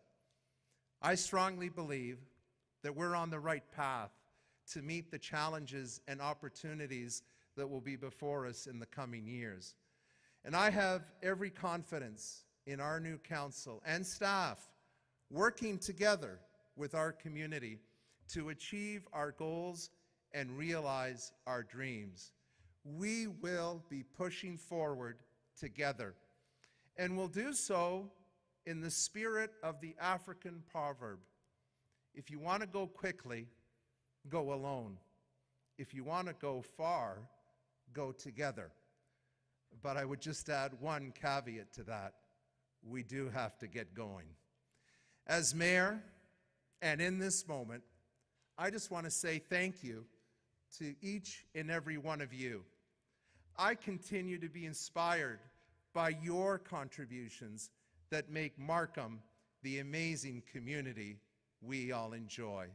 I strongly believe that we're on the right path to meet the challenges and opportunities that will be before us in the coming years. And I have every confidence in our new council and staff working together with our community to achieve our goals and realize our dreams. We will be pushing forward together, and we'll do so in the spirit of the African proverb, if you want to go quickly, go alone. If you want to go far, go together. But I would just add one caveat to that. We do have to get going. As mayor, and in this moment, I just want to say thank you to each and every one of you. I continue to be inspired by your contributions that make Markham the amazing community we all enjoy.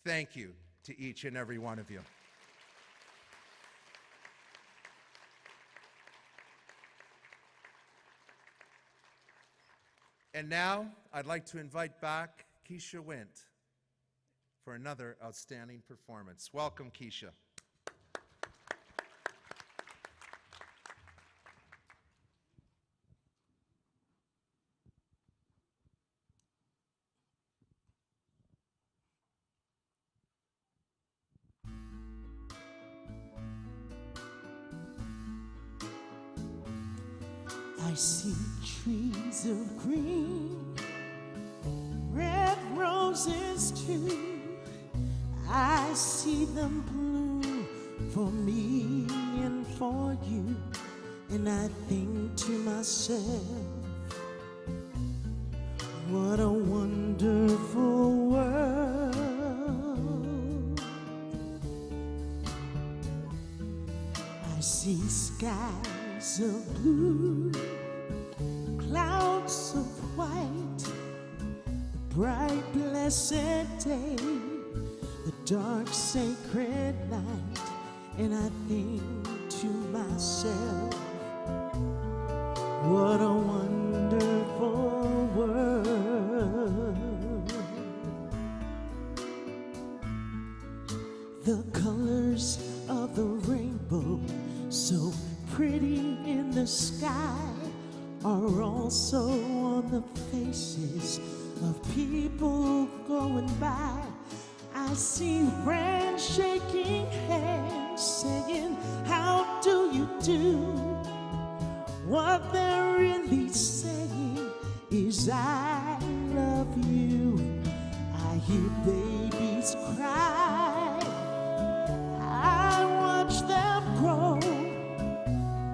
Thank you to each and every one of you. And now, I'd like to invite back Keisha Wint for another outstanding performance. Welcome, Keisha. I see trees of green, red roses too. I see them bloom for me and for you. And I think to myself, what a wonderful world. I see skies of blue, clouds of white, the bright blessed day, the dark sacred night, and I think to myself, what a wonderful world. The colors of the rainbow, so pretty in the sky, are also on the faces of people going by. I see friends shaking hands, saying, how do you do? What they're really saying is, I love you. I hear babies cry, I watch them grow.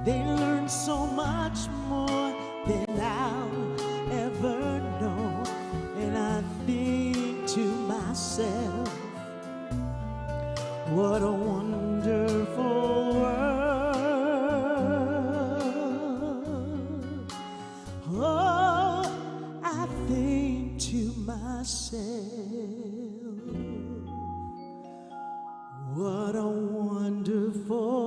They learn so much more than I'll ever know. And I think to myself, what a wonderful world. Oh, I think to myself, what a wonderful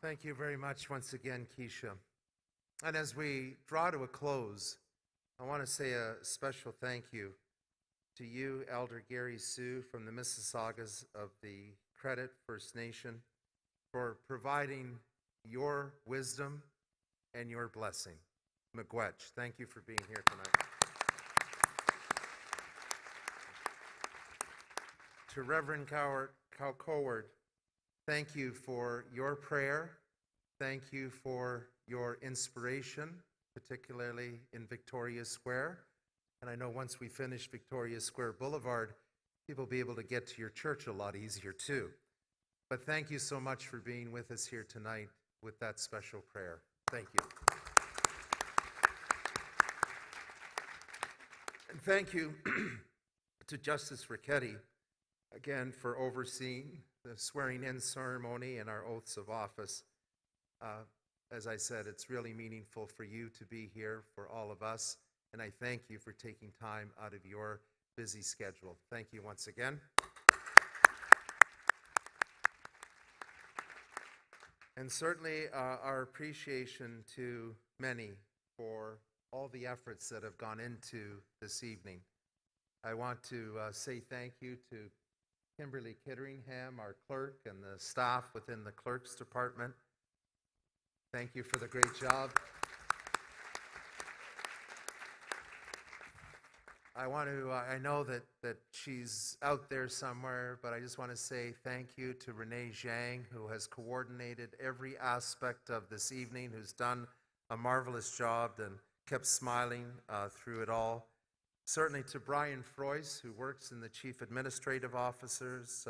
Thank you very much once again, Keisha. And as we draw to a close, I want to say a special thank you to you, Elder Gary Sue from the Mississaugas of the Credit First Nation, for providing your wisdom and your blessing. Miigwech, thank you for being here tonight. To Reverend Coward, thank you for your prayer. Thank you for your inspiration, particularly in Victoria Square. And I know once we finish Victoria Square Boulevard, people will be able to get to your church a lot easier too. But thank you so much for being with us here tonight with that special prayer. Thank you. And thank you to Justice Ricchetti, again, for overseeing the swearing-in ceremony and our oaths of office. As I said, it's really meaningful for you to be here, for all of us, and I thank you for taking time out of your busy schedule. Thank you once again. And certainly our appreciation to many for all the efforts that have gone into this evening. I want to say thank you to Kimberly Kitteringham, our clerk, and the staff within the clerk's department. Thank you for the great job. I know that she's out there somewhere, but I just want to say thank you to Renee Zhang, who has coordinated every aspect of this evening, who's done a marvelous job and kept smiling through it all. Certainly to Brian Froyce, who works in the Chief Administrative Officer's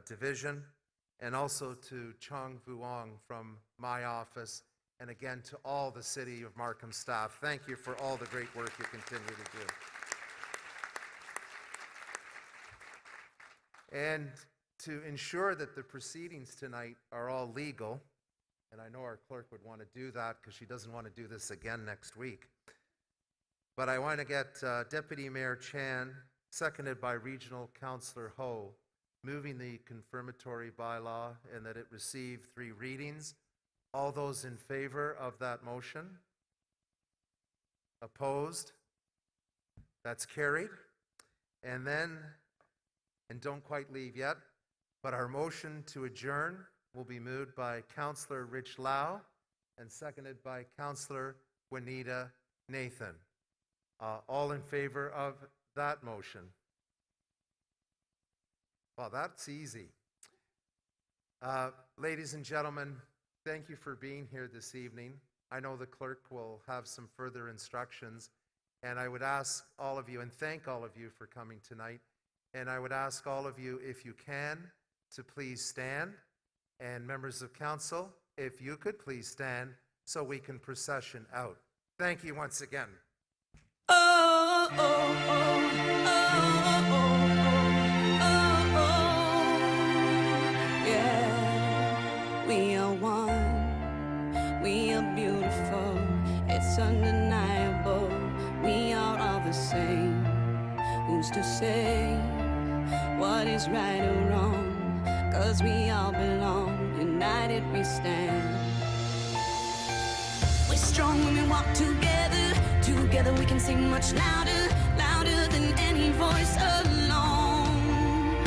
Division, and also to Chong Vuong from my office, and again to all the City of Markham staff. Thank you for all the great work you continue to do. And to ensure that the proceedings tonight are all legal, and I know our clerk would want to do that because she doesn't want to do this again next week, but I want to get Deputy Mayor Chan, seconded by Regional Councillor Ho, moving the confirmatory bylaw and that it receive 3 readings. All those in favor of that motion? Opposed? That's carried. And then, and don't quite leave yet, but our motion to adjourn will be moved by Councillor Rich Lau and seconded by Councillor Juanita Nathan. All in favor of that motion? Well, that's easy. Ladies and gentlemen, thank you for being here this evening. I know the clerk will have some further instructions, and I would ask all of you, and thank all of you for coming tonight, and I would ask all of you, if you can, to please stand, and members of council, if you could please stand so we can procession out. Thank you once again. Oh, oh, oh, oh, oh, oh. We are one, we are beautiful, it's undeniable, we are all the same. Who's to say what is right or wrong? 'Cause we all belong, united we stand. We're strong when we walk together. Together we can sing much louder, louder than any voice alone.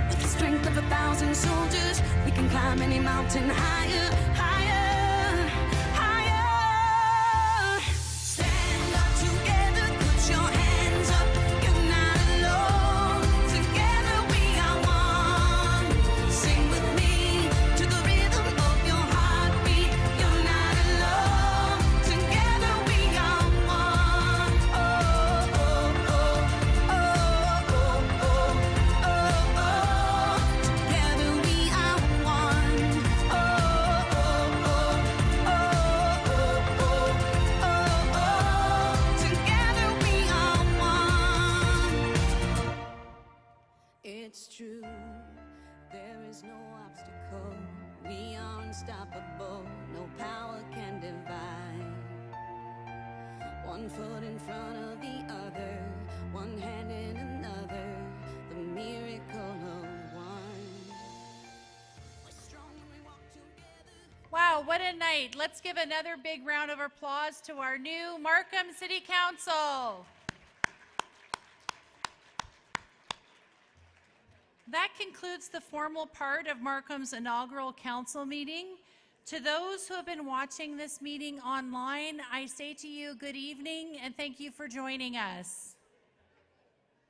With the strength of 1,000 soldiers, we can climb any mountain higher, higher, higher. Stand up together, put your hands up, you're not alone. Together we are one. Sing with me to the rhythm of your heartbeat. You're not alone. Together we are one. Oh, oh, oh, oh, oh, oh, oh, oh. Together we are one. Oh, oh, oh, oh, oh, oh, oh, oh. Together we are one. It's true, there is no obstacle. We are unstoppable, no power can divide. One foot in front of the other, one hand in another, the miracle of one. We're strong when we walk together. Wow, what a night. Let's give another big round of applause to our new Markham City Council. That concludes the formal part of Markham's inaugural council meeting. To those who have been watching this meeting online, I say to you good evening and thank you for joining us.